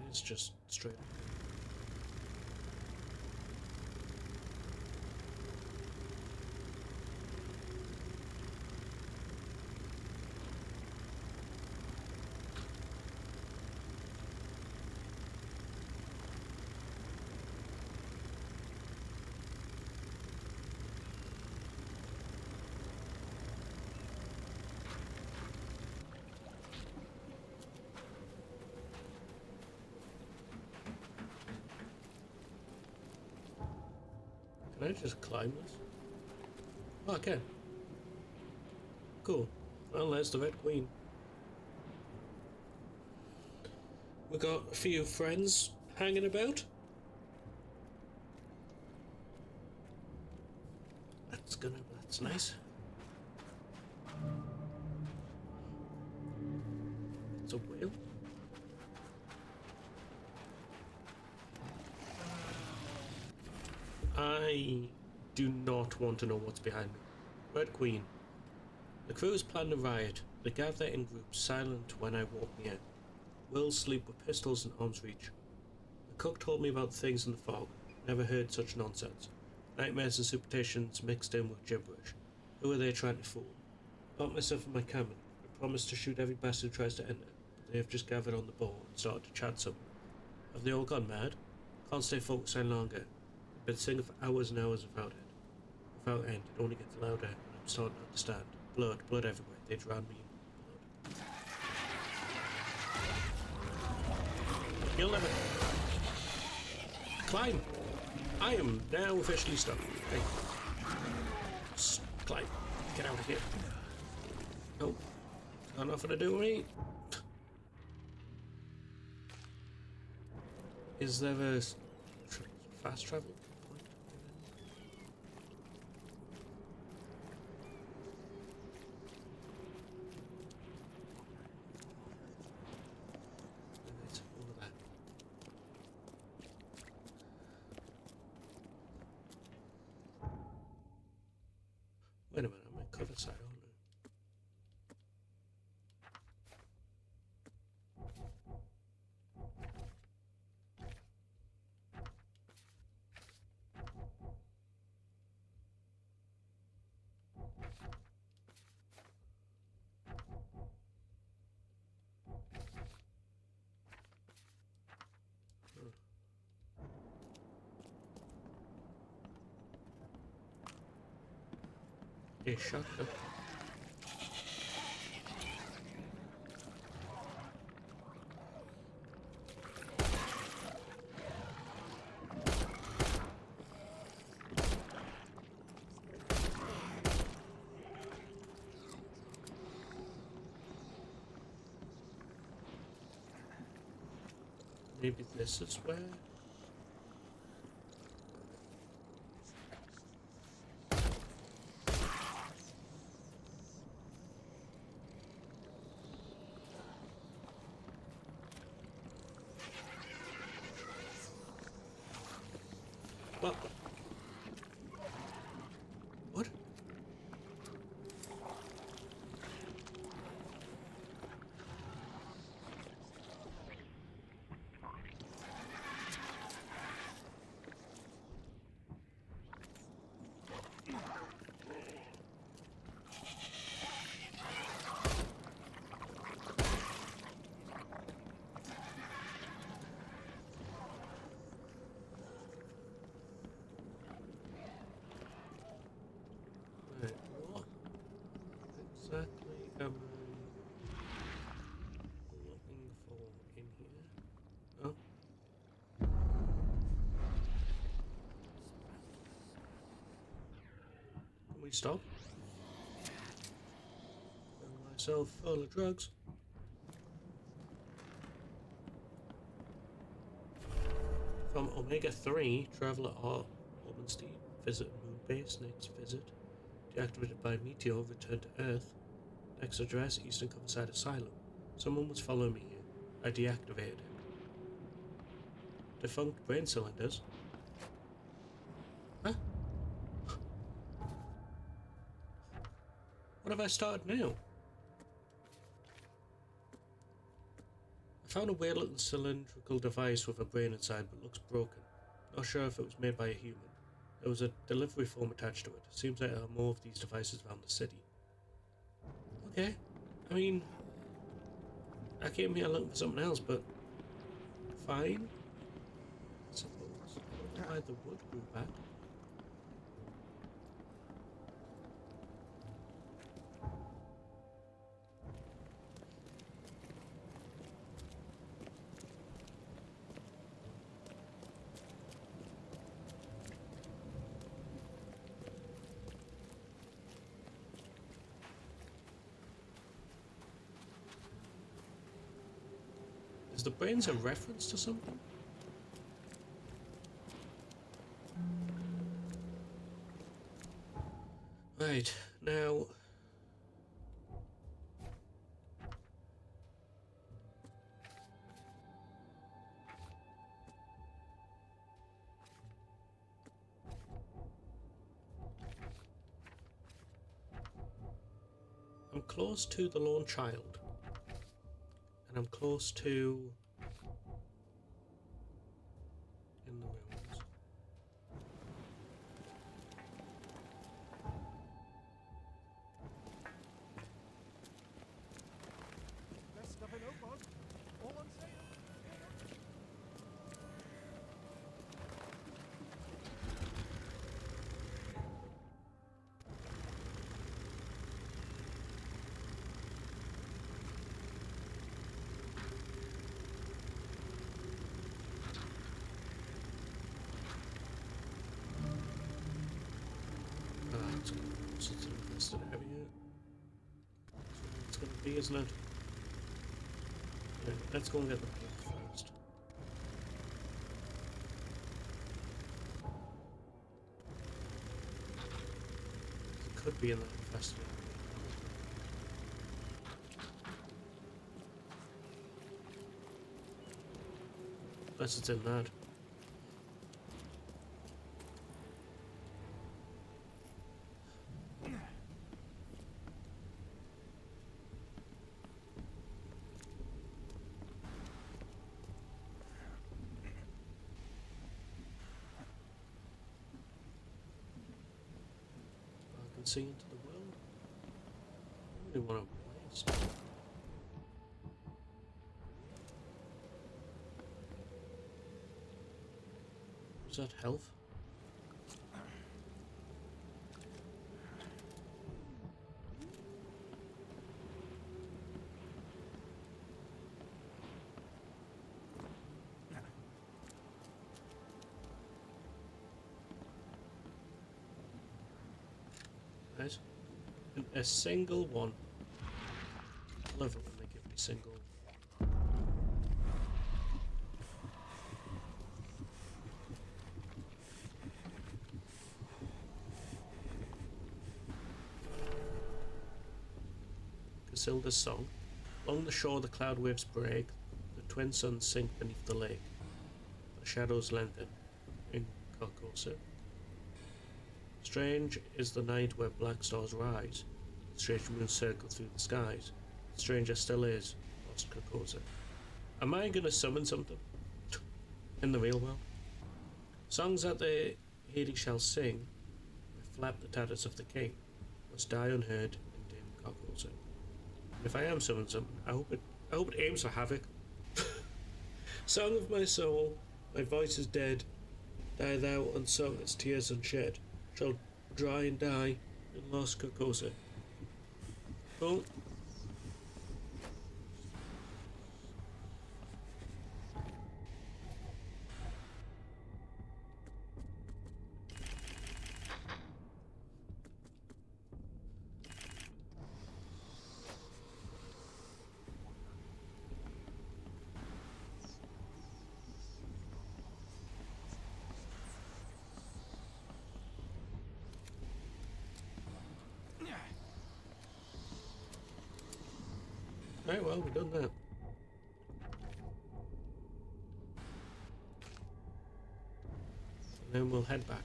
It's just straight. Can I just climb this? Oh, I can. Cool. Well, there's the Red Queen. We got a few friends hanging about. That's nice. It's a whale. I do not want to know what's behind me. Red Queen. The crews planned a riot. They gather in groups, silent when I walk near. Will sleep with pistols in arm's reach. The cook told me about things in the fog. Never heard such nonsense. Nightmares and superstitions mixed in with gibberish. Who are they trying to fool? I put myself in my cabin. I promised to shoot every bastard who tries to enter, but they have just gathered on the board and started to chat some. Have they all gone mad? Can't stay focused any longer. I've been singing for hours and hours without end. It only gets louder, and I'm starting to understand. Blood everywhere. They drown me in blood. You'll never climb. I am now officially stuck. Hey. Climb. Get out of here. Nope. Got nothing to do with me. Is there a fast travel point? It's all of that. Wait a minute, I'm on cover side, aren't I? A shotgun. Maybe this is where. What? What? Right, what exactly am I looking for in here? Oh. Can we stop? Fill myself full of drugs. From Omega-3, Traveler R. Orbenstein, visit Moon Base, next visit. Deactivated by meteor, return to Earth. Next address, Eastern Coverside Asylum. Someone was following me here. I deactivated it. Defunct brain cylinders. Huh? What have I started now? I found a weird little cylindrical device with a brain inside but looks broken. Not sure if it was made by a human. There was a delivery form attached to it. Seems like there are more of these devices around the city. Okay. I mean, I came here looking for something else, but fine. I suppose. I don't know why the wood grew back. Is the brains a reference to something? Right, now... I'm close to the lone child. And I'm close to... in the ruins. Best stuff in Oakmont. All on sale. Right, so it's an infested area. It's gonna be, isn't it? Yeah, let's go and get the book first. It could be in that infested area. Unless it's in that. I can see into the world. I really want to waste. Is that health? Right. And a single one. I love it when they give me single. Casilda's song. Along the shore the cloud waves break, the twin suns sink beneath the lake. The shadows lengthen in Carcosa. Strange is the night where black stars rise, strange moons circle through the skies. Stranger still is, lost Carcosa. Am I gonna summon something? In the real world? Songs that the Hades shall sing, flap the tatters of the king, must die unheard in dim Carcosa. And if I am summoning something, I hope it aims for havoc. Song of my soul, my voice is dead. Die thou unsung as tears unshed, shall dry and die in lost Carcosa. Boom. Right, well, we've done that. And then we'll head back.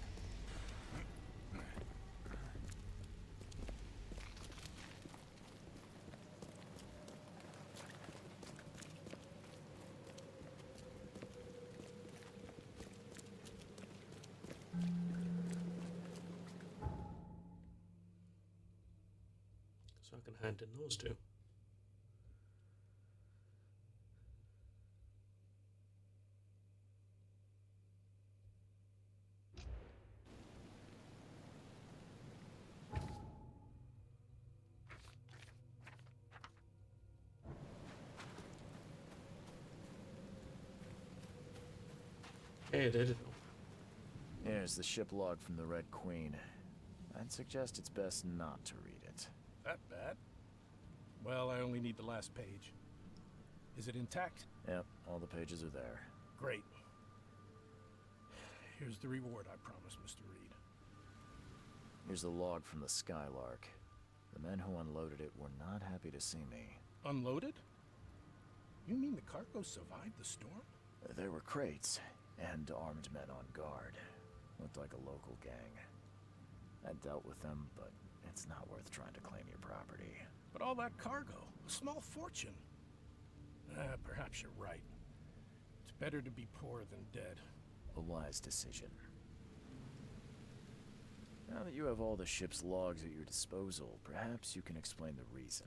So I can hand in those two. Hey, I did it. Here's the ship log from the Red Queen. I'd suggest it's best not to read it. That bad? Well, I only need the last page. Is it intact? Yep, all the pages are there. Great. Here's the reward I promised, Mr. Reed. Here's the log from the Skylark. The men who unloaded it were not happy to see me. Unloaded? You mean the cargo survived the storm? There were crates, and armed men on guard. Looked like a local gang. I dealt with them, but it's not worth trying to claim your property. But all that cargo, a small fortune. Perhaps you're right. It's better to be poor than dead. A wise decision. Now that you have all the ship's logs at your disposal, perhaps you can explain the reason.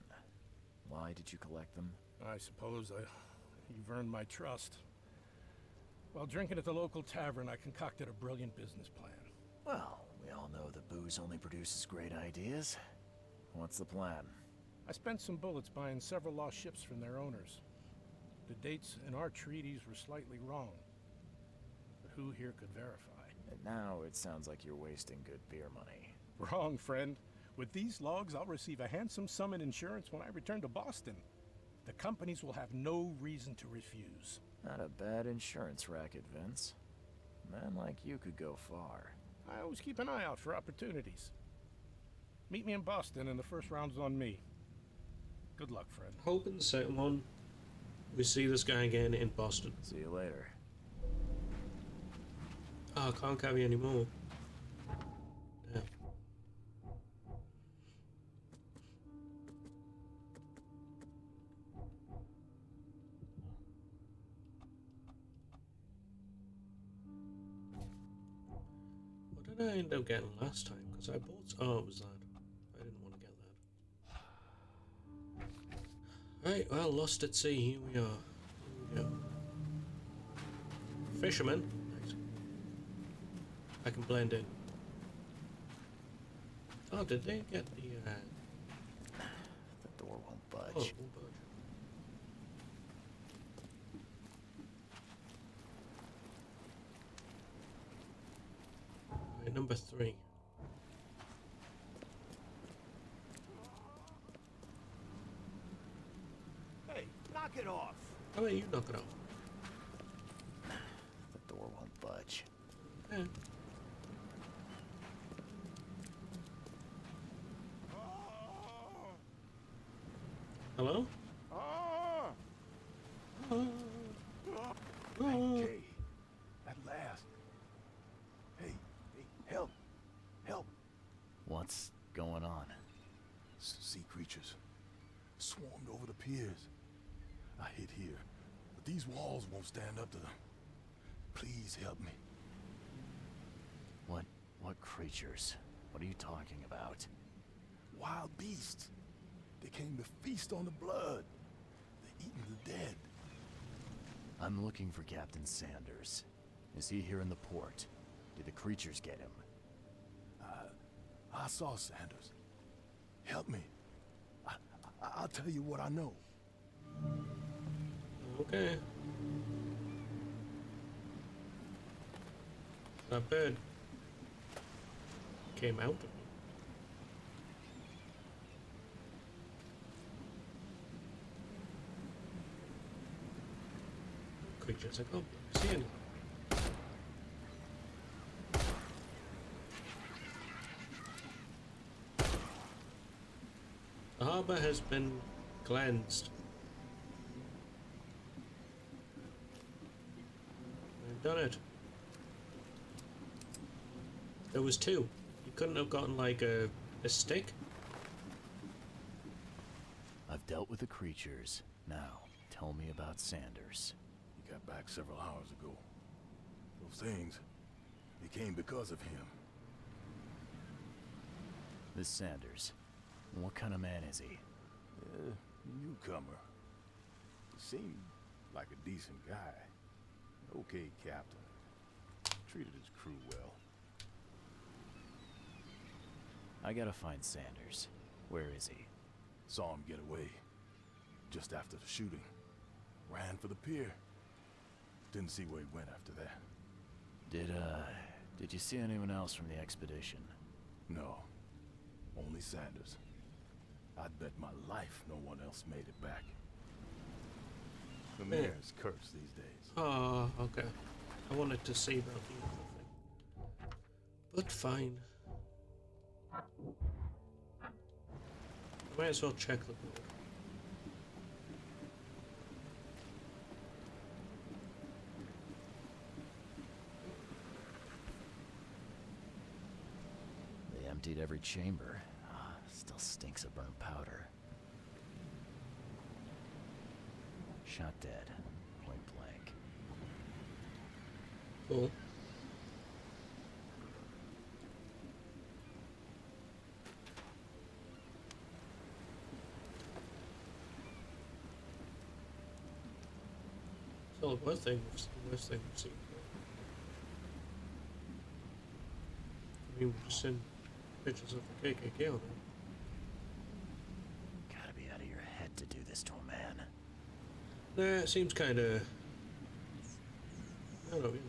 Why did you collect them? I suppose you've earned my trust. While drinking at the local tavern, I concocted a brilliant business plan. Well, we all know that booze only produces great ideas. What's the plan? I spent some bullets buying several lost ships from their owners. The dates in our treaties were slightly wrong. But who here could verify? And now it sounds like you're wasting good beer money. Wrong, friend. With these logs, I'll receive a handsome sum in insurance when I return to Boston. The companies will have no reason to refuse. Not a bad insurance racket, Vince. A man like you could go far. I always keep an eye out for opportunities. Meet me in Boston and the first round's on me. Good luck, friend. Hoping the second one, we see this guy again in Boston. See you later. Oh, I can't carry any more. Damn. What did I end up getting last time? Because I bought... Oh, it was that. I didn't want to get that. Right, well, lost at sea. Here we are. Here we go. Fisherman. Nice. I can blend in. Oh, did they get the... The door won't Oh, budge. won't budge. Right, number 3. Hey, knock it off. How about you knock it off? The door won't budge. Yeah. Hello? Okay. At last. Hey, help. Help. What's going on? Sea creatures swarmed over the piers. I hid here, but these walls won't stand up to them. Please help me. What creatures? What are you talking about? Wild beasts. They came to feast on the blood. They're eating the dead. I'm looking for Captain Sanders. Is he here in the port? Did the creatures get him? I saw Sanders. Help me. I'll tell you what I know. Okay. That bird came out of me. Creatures, I can't see anything. The harbour has been cleansed. I've done it. There was 2. You couldn't have gotten like a stick? I've dealt with the creatures. Now, tell me about Sanders. He got back several hours ago. Those things, they came because of him. This Sanders. What kind of man is he? Newcomer. He seemed like a decent guy. Okay, Captain. Treated his crew well. I gotta find Sanders. Where is he? Saw him get away. Just after the shooting. Ran for the pier. Didn't see where he went after that. Did you see anyone else from the expedition? No. Only Sanders. I'd bet my life no one else made it back. The mayor's cursed these days. Oh, okay. I wanted to see about the other thing. But fine. Might as well check the board. They emptied every chamber. Ah, still stinks of burnt powder. Shot dead. Point blank. Cool. So the worst thing we've seen. I mean, we've seen pictures of the KKK on it. Gotta be out of your head to do this to a man. Nah, it seems kind of. I don't know, really.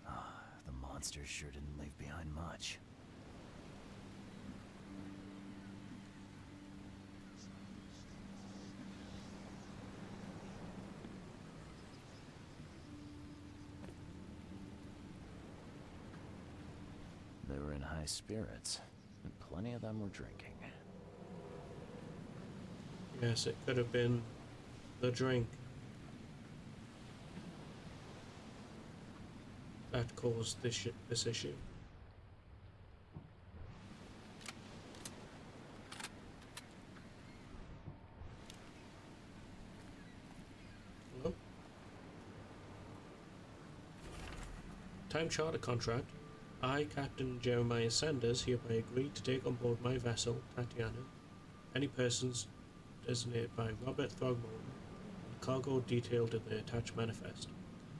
Ah, the monsters sure didn't leave behind much. They were in high spirits, and plenty of them were drinking. Yes, it could have been the drink that caused this issue. Hello? Time charter contract. I, Captain Jeremiah Sanders, hereby agree to take on board my vessel, Tatiana, any persons designated by Robert Throgmorton, and cargo detailed in the attached manifest,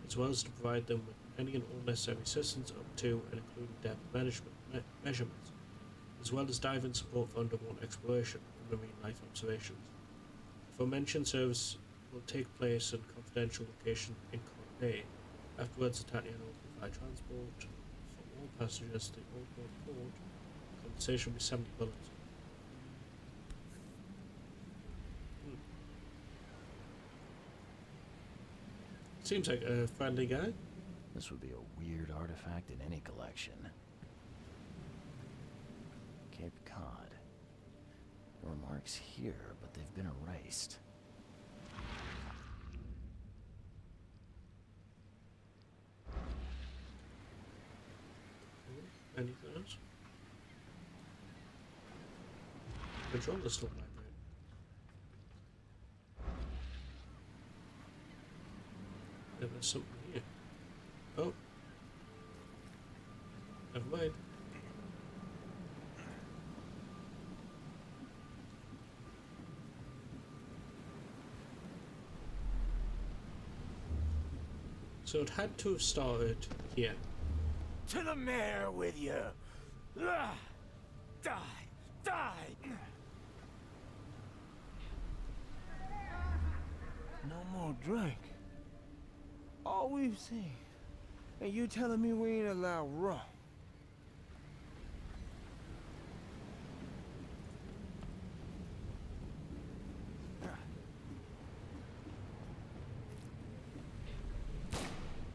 as well as to provide them with any and all necessary assistance up to and including depth measurements, as well as diving support for underwater exploration and marine life observations. The aforementioned service will take place in confidential location in Court Bay. Afterwards, the Tatiana will provide transport for all passengers to the Old Port Port. Compensation will be $70. Seems like a friendly guy. This would be a weird artifact in any collection. Cape Cod. There were marks here, but they've been erased. Anything else? Controller still vibrating. Yeah, there's something here. Oh. Never mind. So it had to have started here. To the mayor with you! Ah! Die! Die! No more drink. All we've seen. And you telling me we ain't allowed rum?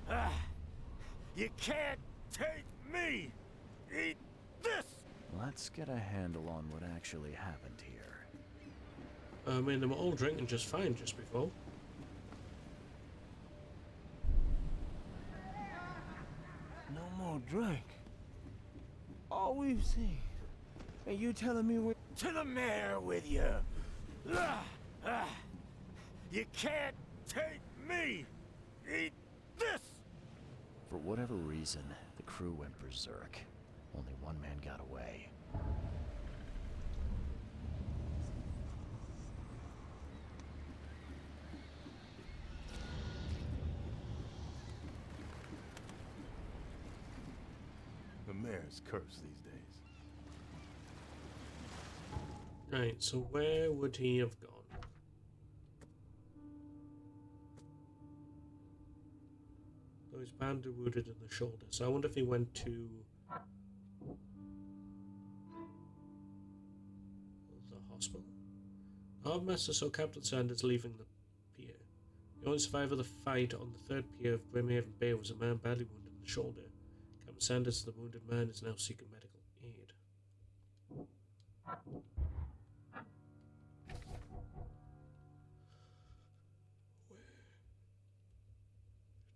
Ah! You can't take me! Eat this! Let's get a handle on what actually happened here. I mean, they were all drinking just fine just before. No more drink. All we've seen. And you telling me we... To the mayor with you! Ah! Ah! You can't take me! Eat this! For whatever reason, the crew went berserk. Only one man got away. The mayor's cursed these days. Right, so where would he have gone? So he's badly wounded in the shoulder, so I wonder if he went to the hospital? Hard Master saw Captain Sanders leaving the pier. The only survivor of the fight on the third pier of Grimhaven Bay was a man badly wounded in the shoulder. Captain Sanders, the wounded man, is now seeking medical aid.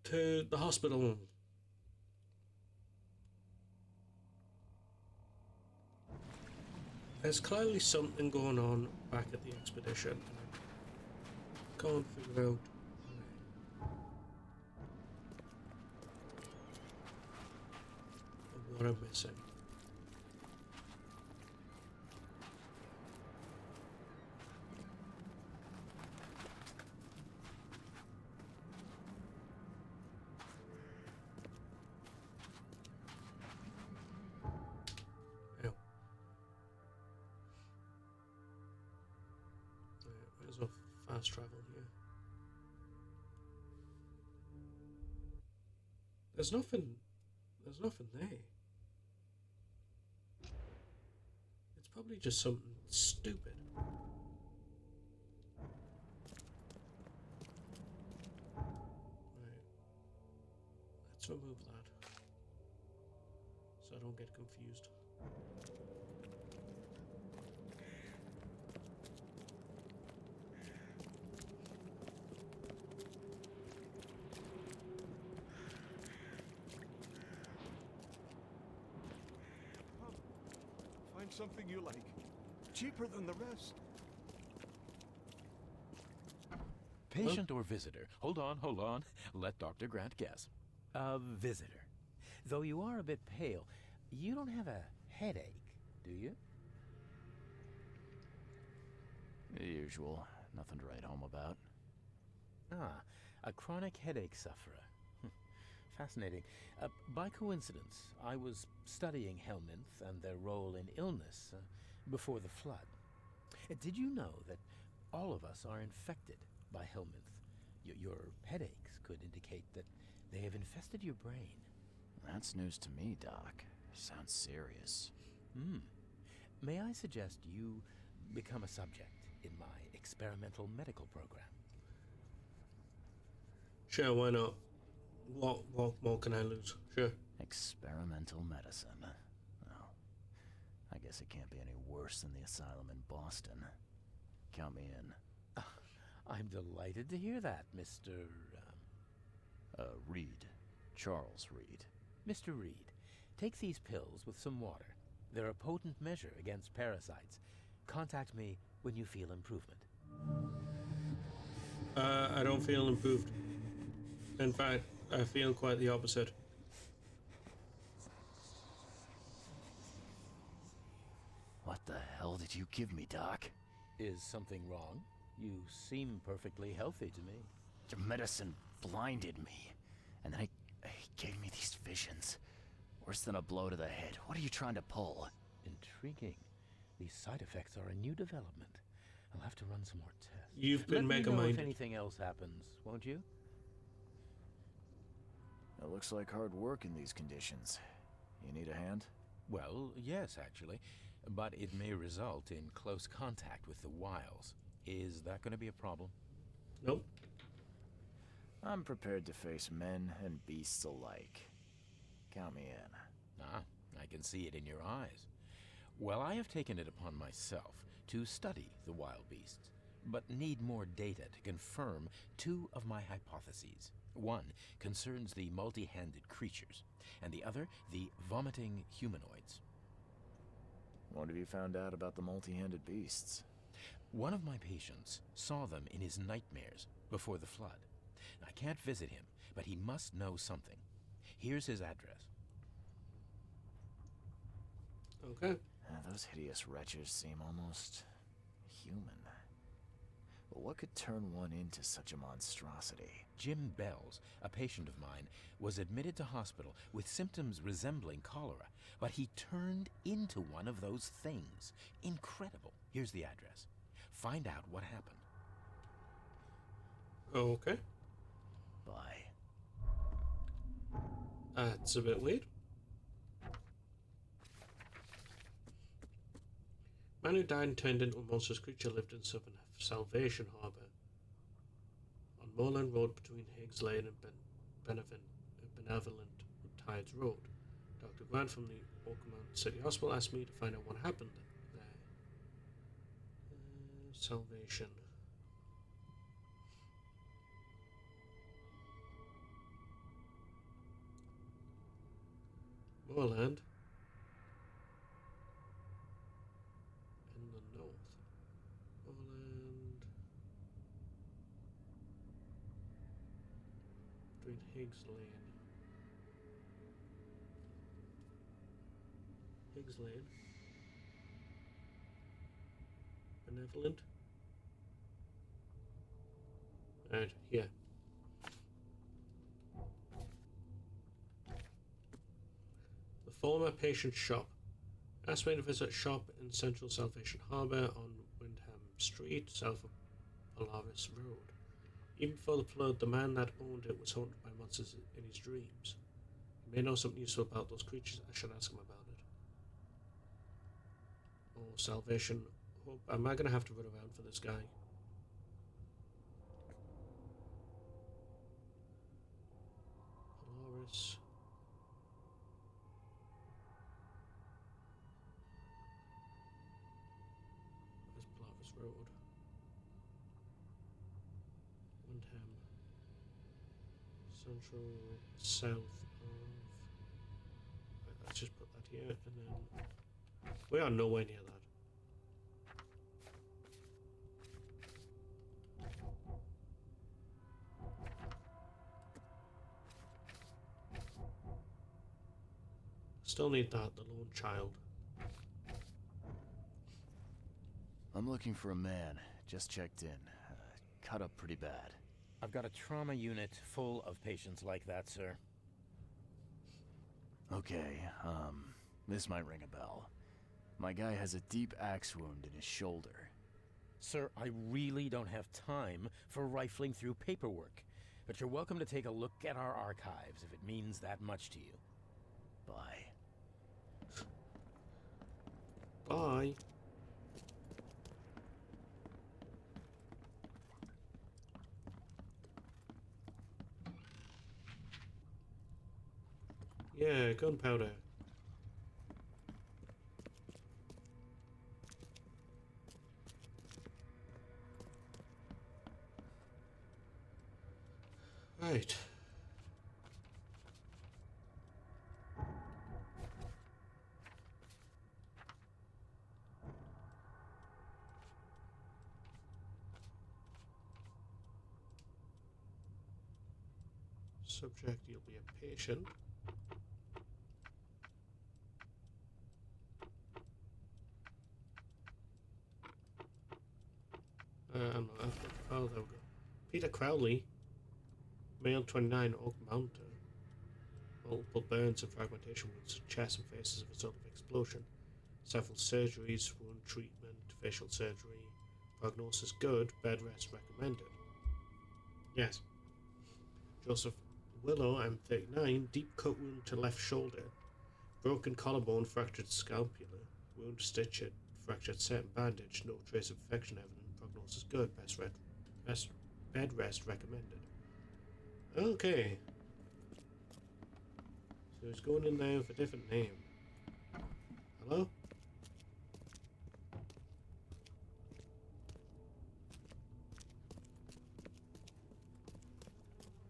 To the hospital. There's clearly something going on back at the expedition. I can't figure out what I'm missing. There's no fast travel here. There's nothing there. It's probably just something stupid. Right. Let's remove that. So I don't get confused. Find something you like. Cheaper than the rest. Patient or visitor? Hold on. Let Dr. Grant guess. A visitor. Though you are a bit pale, you don't have a headache, do you? The usual. Nothing to write home about. Ah, a chronic headache sufferer. Fascinating. By coincidence, I was studying Helminth and their role in illness before the flood. Did you know that all of us are infected by Helminth? Your headaches could indicate that they have infested your brain. That's news to me, Doc. Sounds serious. May I suggest you become a subject in my experimental medical program? Sure, why not? What more can I lose? Sure. Experimental medicine. Well, I guess it can't be any worse than the asylum in Boston. Count me in. I'm delighted to hear that, Mr. Reed. Charles Reed. Mr. Reed, take these pills with some water. They're a potent measure against parasites. Contact me when you feel improvement. I don't feel improved. In fact, I feel quite the opposite. What the hell did you give me, Doc? Is something wrong? You seem perfectly healthy to me. Your medicine blinded me. And then it gave me these visions. Worse than a blow to the head. What are you trying to pull? Intriguing. These side effects are a new development. I'll have to run some more tests. You've been Let me know if mega-minded. anything else happens, won't you? It looks like hard work in these conditions. You need a hand? Well, yes, actually. But it may result in close contact with the wiles. Is that going to be a problem? Nope. I'm prepared to face men and beasts alike. Count me in. Ah, I can see it in your eyes. Well, I have taken it upon myself to study the wild beasts, but need more data to confirm two of my hypotheses. One concerns the multi-handed creatures, and the other the vomiting humanoids. What have you found out about the multi-handed beasts? One of my patients saw them in his nightmares before the flood. I can't visit him, but he must know something. Here's his address. Okay. Those hideous wretches seem almost human. But what could turn one into such a monstrosity? Jim Bells, a patient of mine, was admitted to hospital with symptoms resembling cholera, but he turned into one of those things. Incredible. Here's the address. Find out what happened. Okay. Bye. That's a bit weird. Man who died and turned into a monstrous creature lived in southern Salvation Harbour on Moreland Road between Higgs Lane and Benevolent Tides Road. Dr. Grant from the Oakmont City Hospital asked me to find out what happened there. Salvation. Moreland. In the north. Moreland. Between Higgs Lane. Higgs Lane. Benevolent. Right, here. The former patient's shop. Asked me to visit a shop in central Salvation Harbour on Windham Street, south of Polaris Road. Even before the flood, the man that owned it was haunted by monsters in his dreams. He may know something useful about those creatures. I should ask him about it. Oh, Salvation Hope. Am I going to have to run around for this guy? Polaris. Where's Polaris Road? Windham. Central, south of... Right, let's just put that here, and then... We are nowhere near that. Still need that, the lone child. I'm looking for a man. Just checked in. Cut up pretty bad. I've got a trauma unit full of patients like that, sir. Okay, this might ring a bell. My guy has a deep axe wound in his shoulder. Sir, I really don't have time for rifling through paperwork, but you're welcome to take a look at our archives if it means that much to you. Bye. Bye. Yeah, gunpowder. Right. Subject, you'll be a patient. No, oh, there we go. Peter Crowley, male 29, Oak Mountain. Multiple burns and fragmentation wounds to chest and face as a result of explosion. Several surgeries, wound treatment, facial surgery. Prognosis good, bed rest recommended. Yes. Joseph Willow, I'm 39, deep cut wound to left shoulder. Broken collarbone, fractured scapula. Wound stitched, fractured set and bandage. No trace of infection evident. Prognosis good, bed rest recommended. Okay. So he's going in there with a different name. Hello?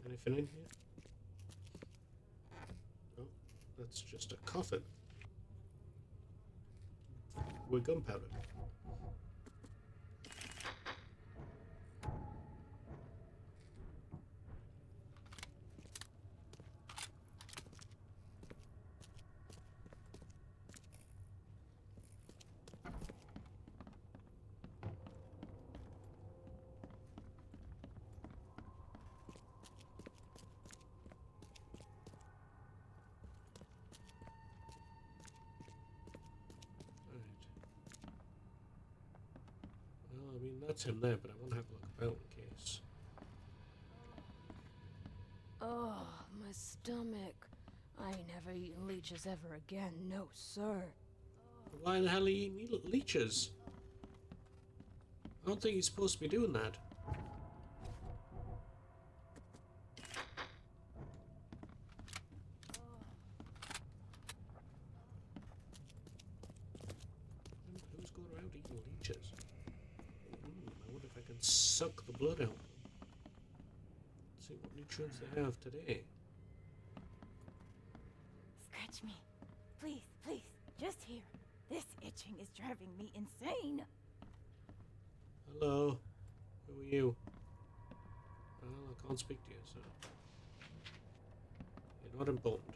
Anything in here? No, that's just a coffin. With gunpowder. Well, I mean, that's him there, but I want to have a look about in case. Oh, my stomach. I ain't never eaten leeches ever again, no sir. Why the hell are you eating leeches? I don't think he's supposed to be doing that. Who's going around eating leeches? I wonder if I can suck the blood out of them. See what nutrients they have today. Scratch me. Please, please, just here. This itching is driving me insane. Hello. Who are you? Well, I can't speak to you, so... You're not important.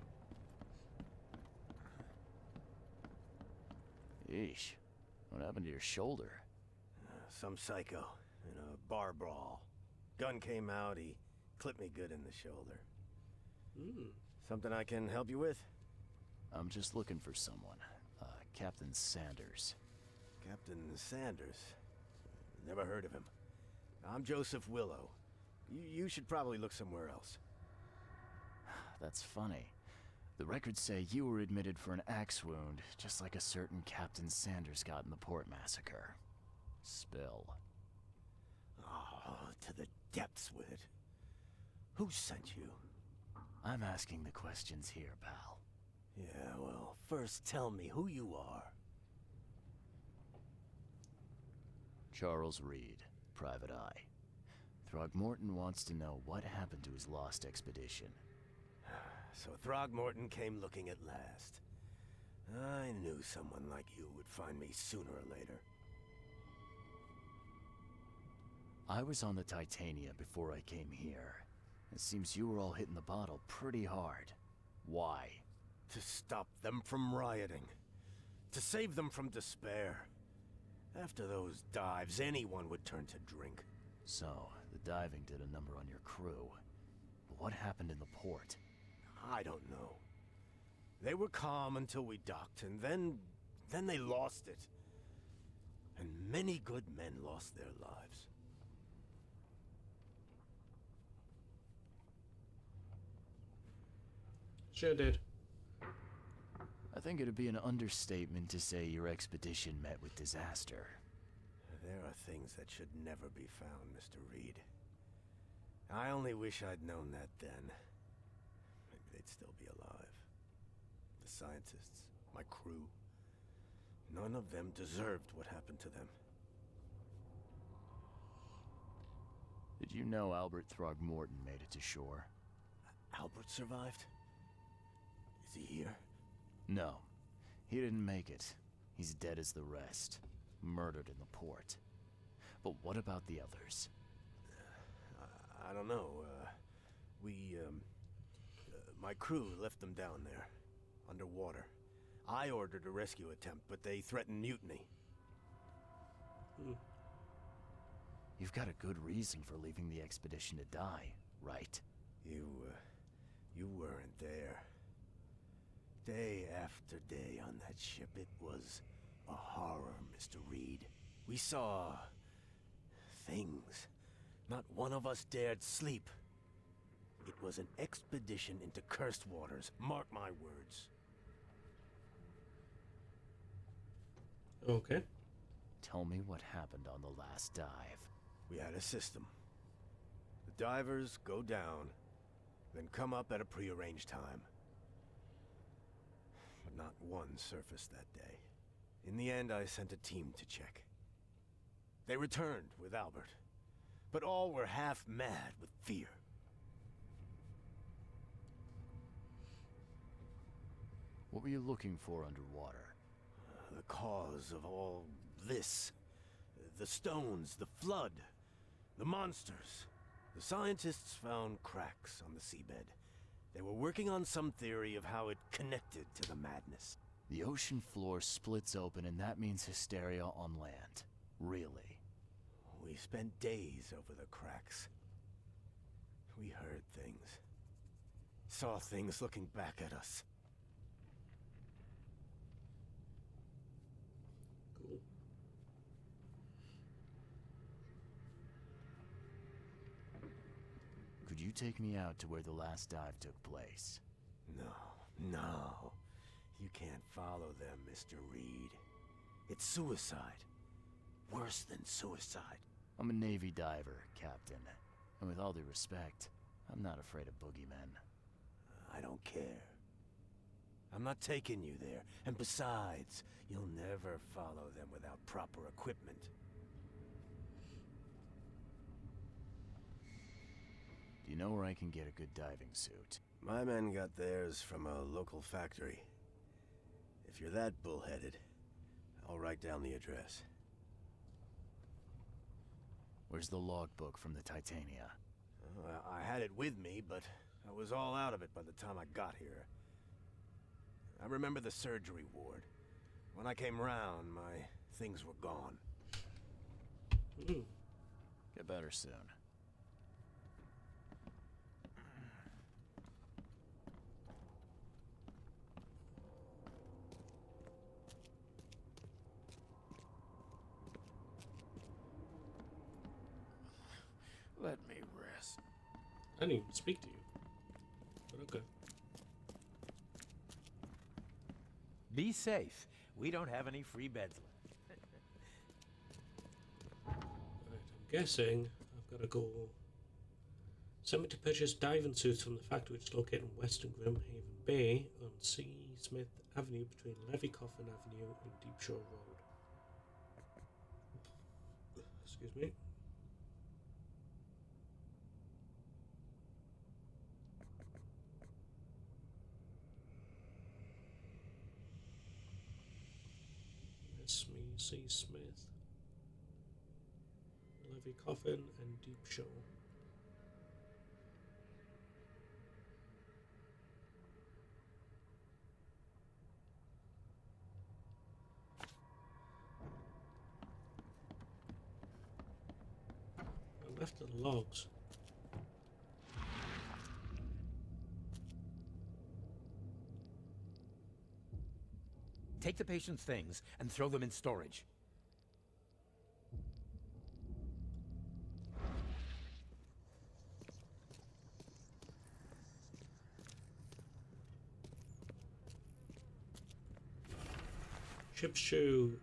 Yeesh. What happened to your shoulder? Some psycho in a bar brawl. Gun came out, he clipped me good in the shoulder. Something I can help you with? I'm just looking for someone. Captain Sanders. Captain Sanders? Never heard of him. I'm Joseph Willow. You should probably look somewhere else. That's funny. The records say you were admitted for an axe wound, just like a certain Captain Sanders got in the port massacre. Spill. Oh, to the depths with it. Who sent you? I'm asking the questions here, pal. Yeah, well, first tell me who you are. Charles Reed, Private Eye. Throgmorton wants to know what happened to his lost expedition. So Throgmorton came looking at last. I knew someone like you would find me sooner or later. I was on the Titania before I came here. It seems you were all hitting the bottle pretty hard. Why? To stop them from rioting. To save them from despair. After those dives, anyone would turn to drink. So, the diving did a number on your crew. But what happened in the port? I don't know. They were calm until we docked, and then they lost it. And many good men lost their lives. Sure did. I think it'd be an understatement to say your expedition met with disaster. There are things that should never be found, Mr. Reed. I only wish I'd known that then. Maybe they'd still be alive. The scientists, my crew. None of them deserved what happened to them. Did you know Albert Throgmorton made it to shore? Albert survived? Is he here? No. He didn't make it. He's dead as the rest. Murdered in the port. But what about the others? I don't know. My crew left them down there, underwater. I ordered a rescue attempt, but they threatened mutiny. You've got a good reason for leaving the expedition to die, right? You weren't there. Day after day on that ship, it was a horror, Mr. Reed. We saw... things. Not one of us dared sleep. It was an expedition into cursed waters, mark my words. Okay. Tell me what happened on the last dive. We had a system. The divers go down, then come up at a prearranged time. But not one surfaced that day. In the end, I sent a team to check. They returned with Albert, but all were half mad with fear. What were you looking for underwater? The cause of all this. The stones, the flood, the monsters. The scientists found cracks on the seabed. They were working on some theory of how it connected to the madness. The ocean floor splits open and that means hysteria on land. Really? We spent days over the cracks. We heard things. Saw things looking back at us. Cool. Could you take me out to where the last dive took place? No. You can't follow them, Mr. Reed. It's suicide. worse than suicide. I'm a Navy diver, Captain. And with all due respect, I'm not afraid of boogeymen. I don't care. I'm not taking you there. And besides, you'll never follow them without proper equipment. Do you know where I can get a good diving suit? My men got theirs from a local factory. If you're that bullheaded, I'll write down the address. Where's the logbook from the Titania? I had it with me, but I was all out of it by the time I got here. I remember the surgery ward. When I came round, my things were gone. Get better soon. Let me rest. I didn't even speak to you. But okay. Be safe. We don't have any free beds left. Right, I'm guessing I've got to go. Send me to purchase diving suits from the factory which is located in Western Grimhaven Bay on C. Smith Avenue between Levy Coffin Avenue and Deep Shore Road. Excuse me. C. Smith, Levy Coffin, and Deep Shore. I'm after the logs. Take the patient's things and throw them in storage.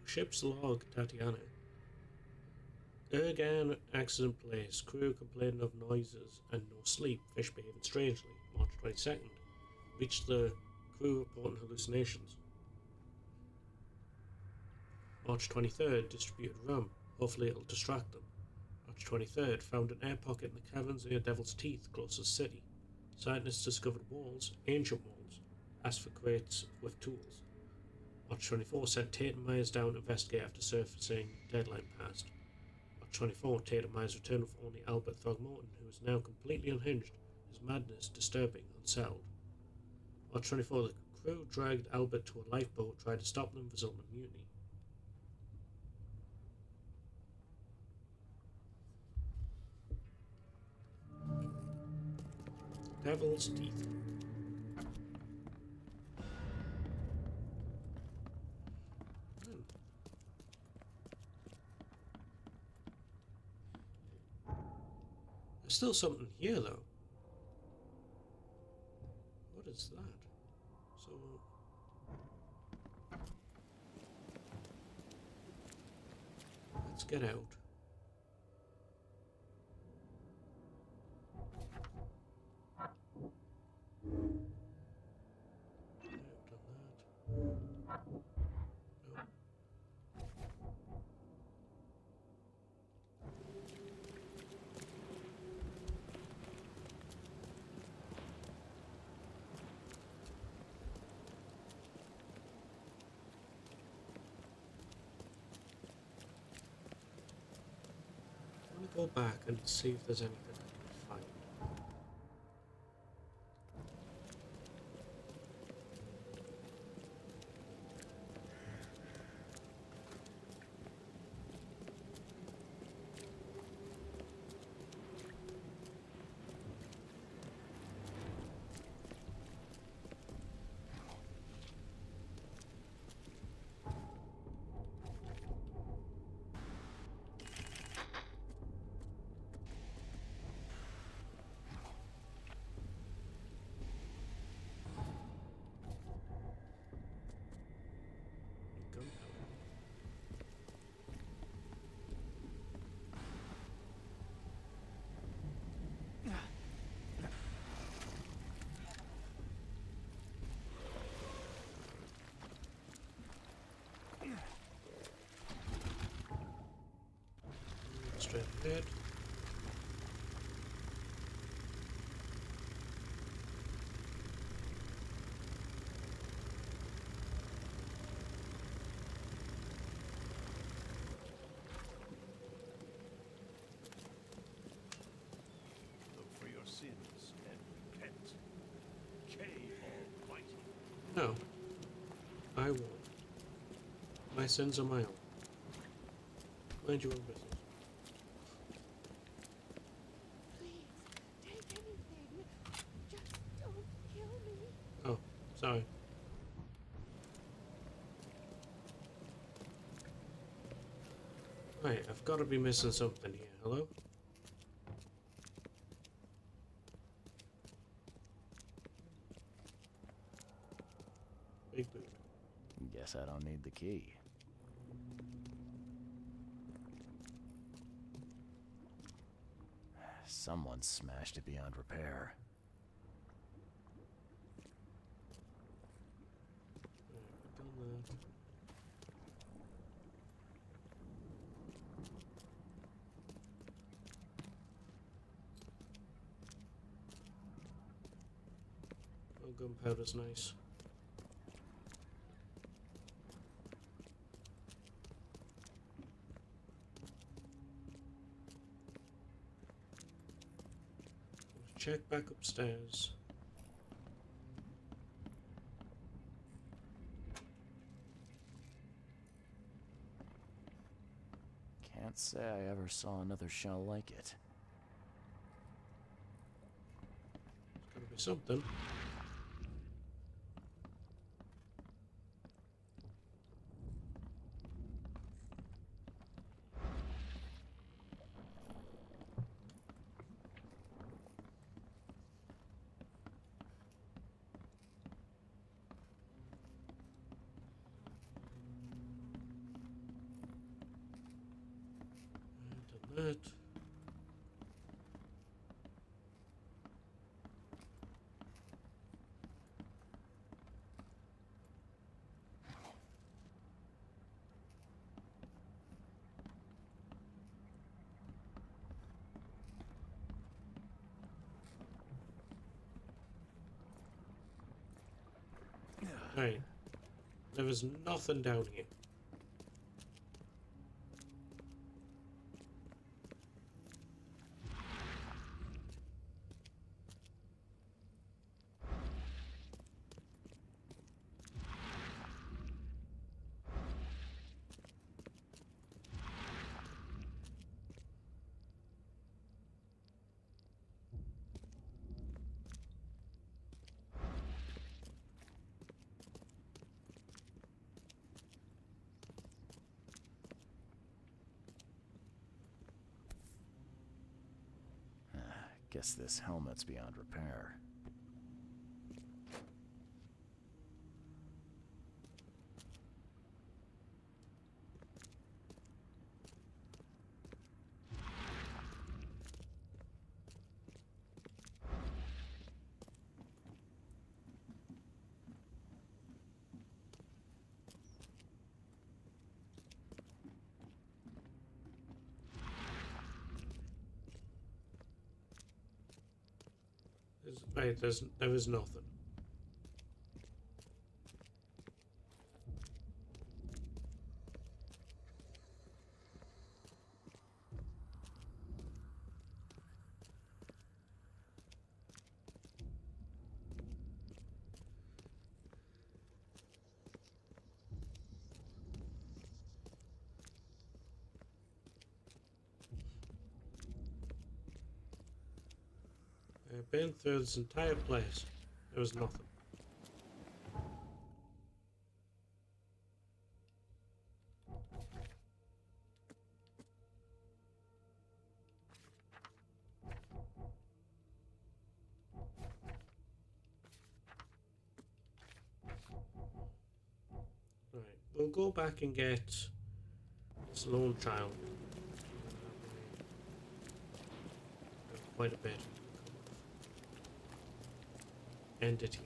Ship's log, Tatiana. Ergan accident place. Crew complaining of noises and no sleep. Fish behaving strangely. March 22nd. Reached the crew reporting hallucinations. March 23rd. Distributed rum. Hopefully it'll distract them. March 23rd. Found an air pocket in the caverns near Devil's Teeth, closest city. Scientists discovered walls, ancient walls. Asked for crates with tools. March 24 sent Tate and Myers down to investigate after surfacing deadline passed. March 24 Tate and Myers returned with only Albert Throgmorton, who is now completely unhinged, his madness disturbing, unsettled. March 24 the crew dragged Albert to a lifeboat, tried to stop them, resulting in mutiny. Devil's Teeth. There's still something here, though. What is that? So... let's get out. Go back and see if there's anything I can find. straight ahead. Look for your sins and repent. K Almighty. No, I won't. My sins are my own. Mind your own business. Please, take anything. Just don't kill me. Oh, sorry. Right, I've got to be missing something here. Hello? Big boot. Guess I don't need the key. Someone smashed it beyond repair. Right, we've done that. Oh, gunpowder's nice. Check back upstairs. Can't say I ever saw another shell like it. There's gotta be something. Done that. Right. There is nothing down here. Guess this helmet's beyond repair. Right, there is nothing. I've been through this entire place. There was nothing. Right, we'll go back and get this lone child. Quite a bit. End it here.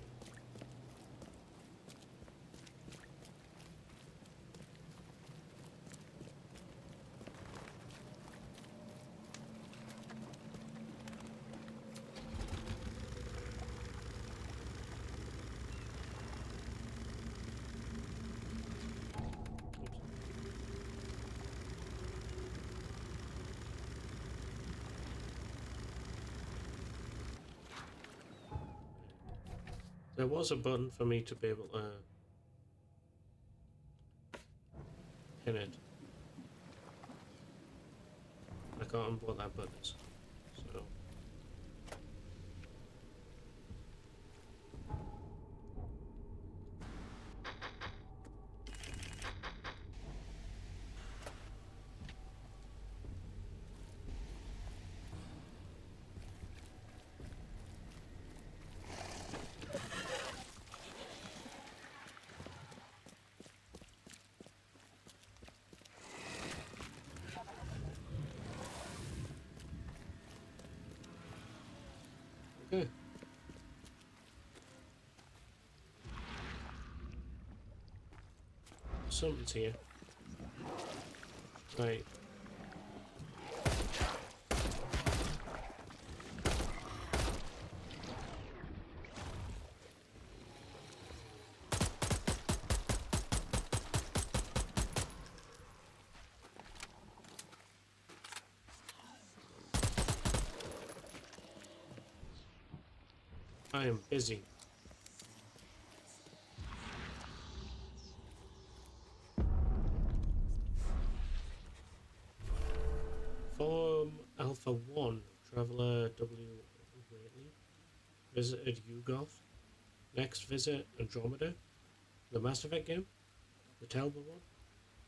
There was a button for me to be able to hit it. I can't remember what that button is. So. Okay. Something's here. Right. I am busy. Form Alpha 1, Traveler W. Whately. Visited Yugoth. Next visit Andromeda. The Mass Effect game. The Talbot one.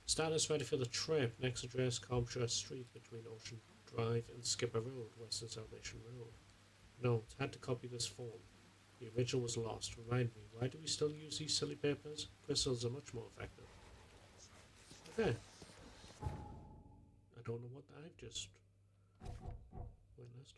Status ready for the trip. Next address Calmshire Street between Ocean Drive and Skipper Road, Western Salvation Road. Note, had to copy this form. The original was lost. Remind me, why do we still use these silly papers? Crystals are much more effective. Okay. I don't know what I've just witnessed.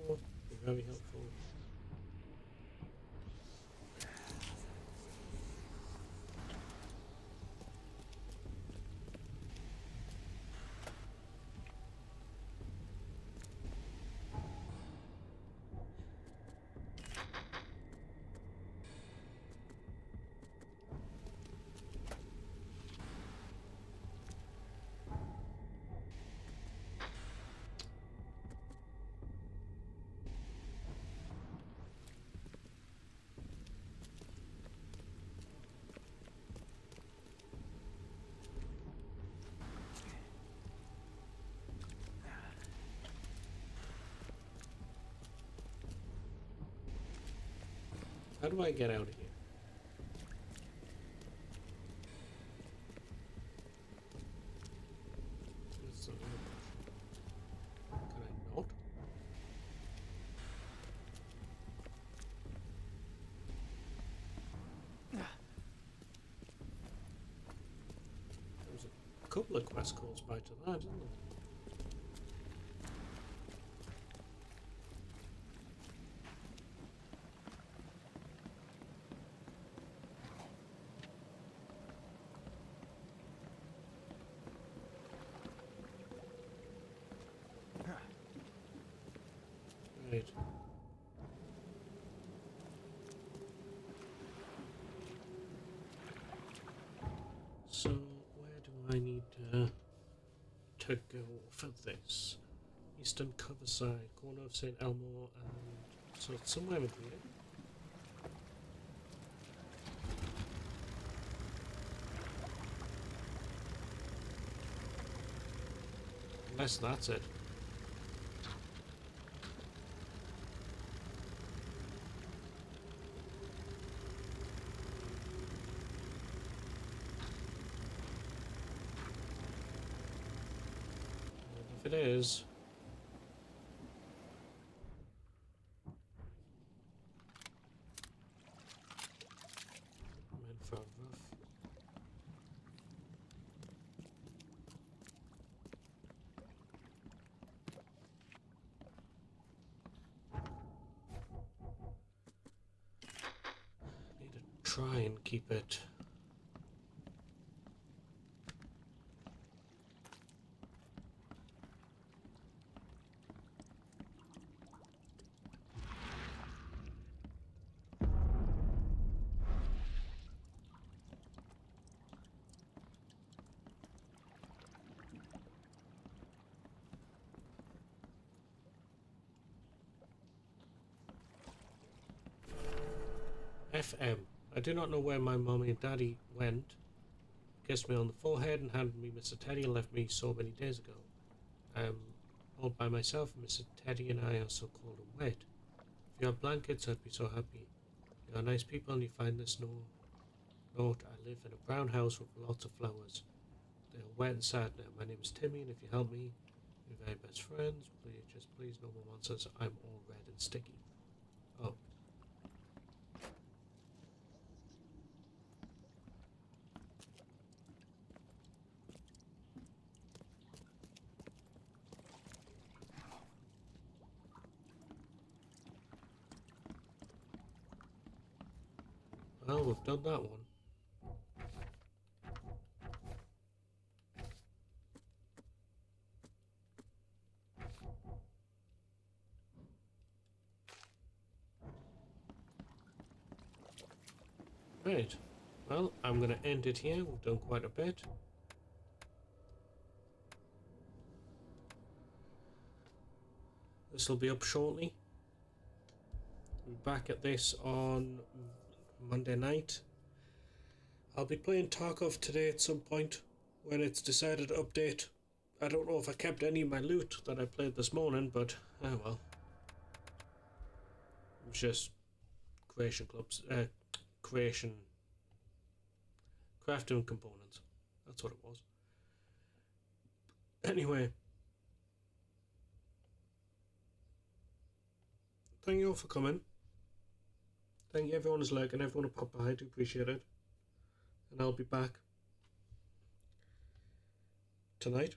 Oh, be very helpful. How do I get out of here? That's the real question. Can I not? There was a couple of quest calls back to that, isn't there? Right. So, where do I need to go for this? Eastern Coverside, corner of St. Elmo, and so it's somewhere in here. Unless that's it. If it is, I'm in for a rough. Need to try and keep it. FM. I do not know where my mommy and daddy went. Kissed me on the forehead and handed me Mr. Teddy and left me so many days ago. I'm all by myself, and Mr. Teddy and I are so cold and wet. If you have blankets, I'd be so happy. You are nice people and you find this note. I live in a brown house with lots of flowers. They are wet and sad now. My name is Timmy, and if you help me, we're very best friends. Please, no more monsters. I'm all red and sticky. Oh. Well, we've done that one. Right. Well, I'm going to end it here. We've done quite a bit. This will be up shortly. We'll be back at this on Monday night. I'll be playing Tarkov today at some point when it's decided to update. I don't know if I kept any of my loot that I played this morning, but oh well. It was just crafting components. That's what it was. Anyway, thank you all for coming. Thank you everyone who's liking, everyone who popped by. I do appreciate it. And I'll be back tonight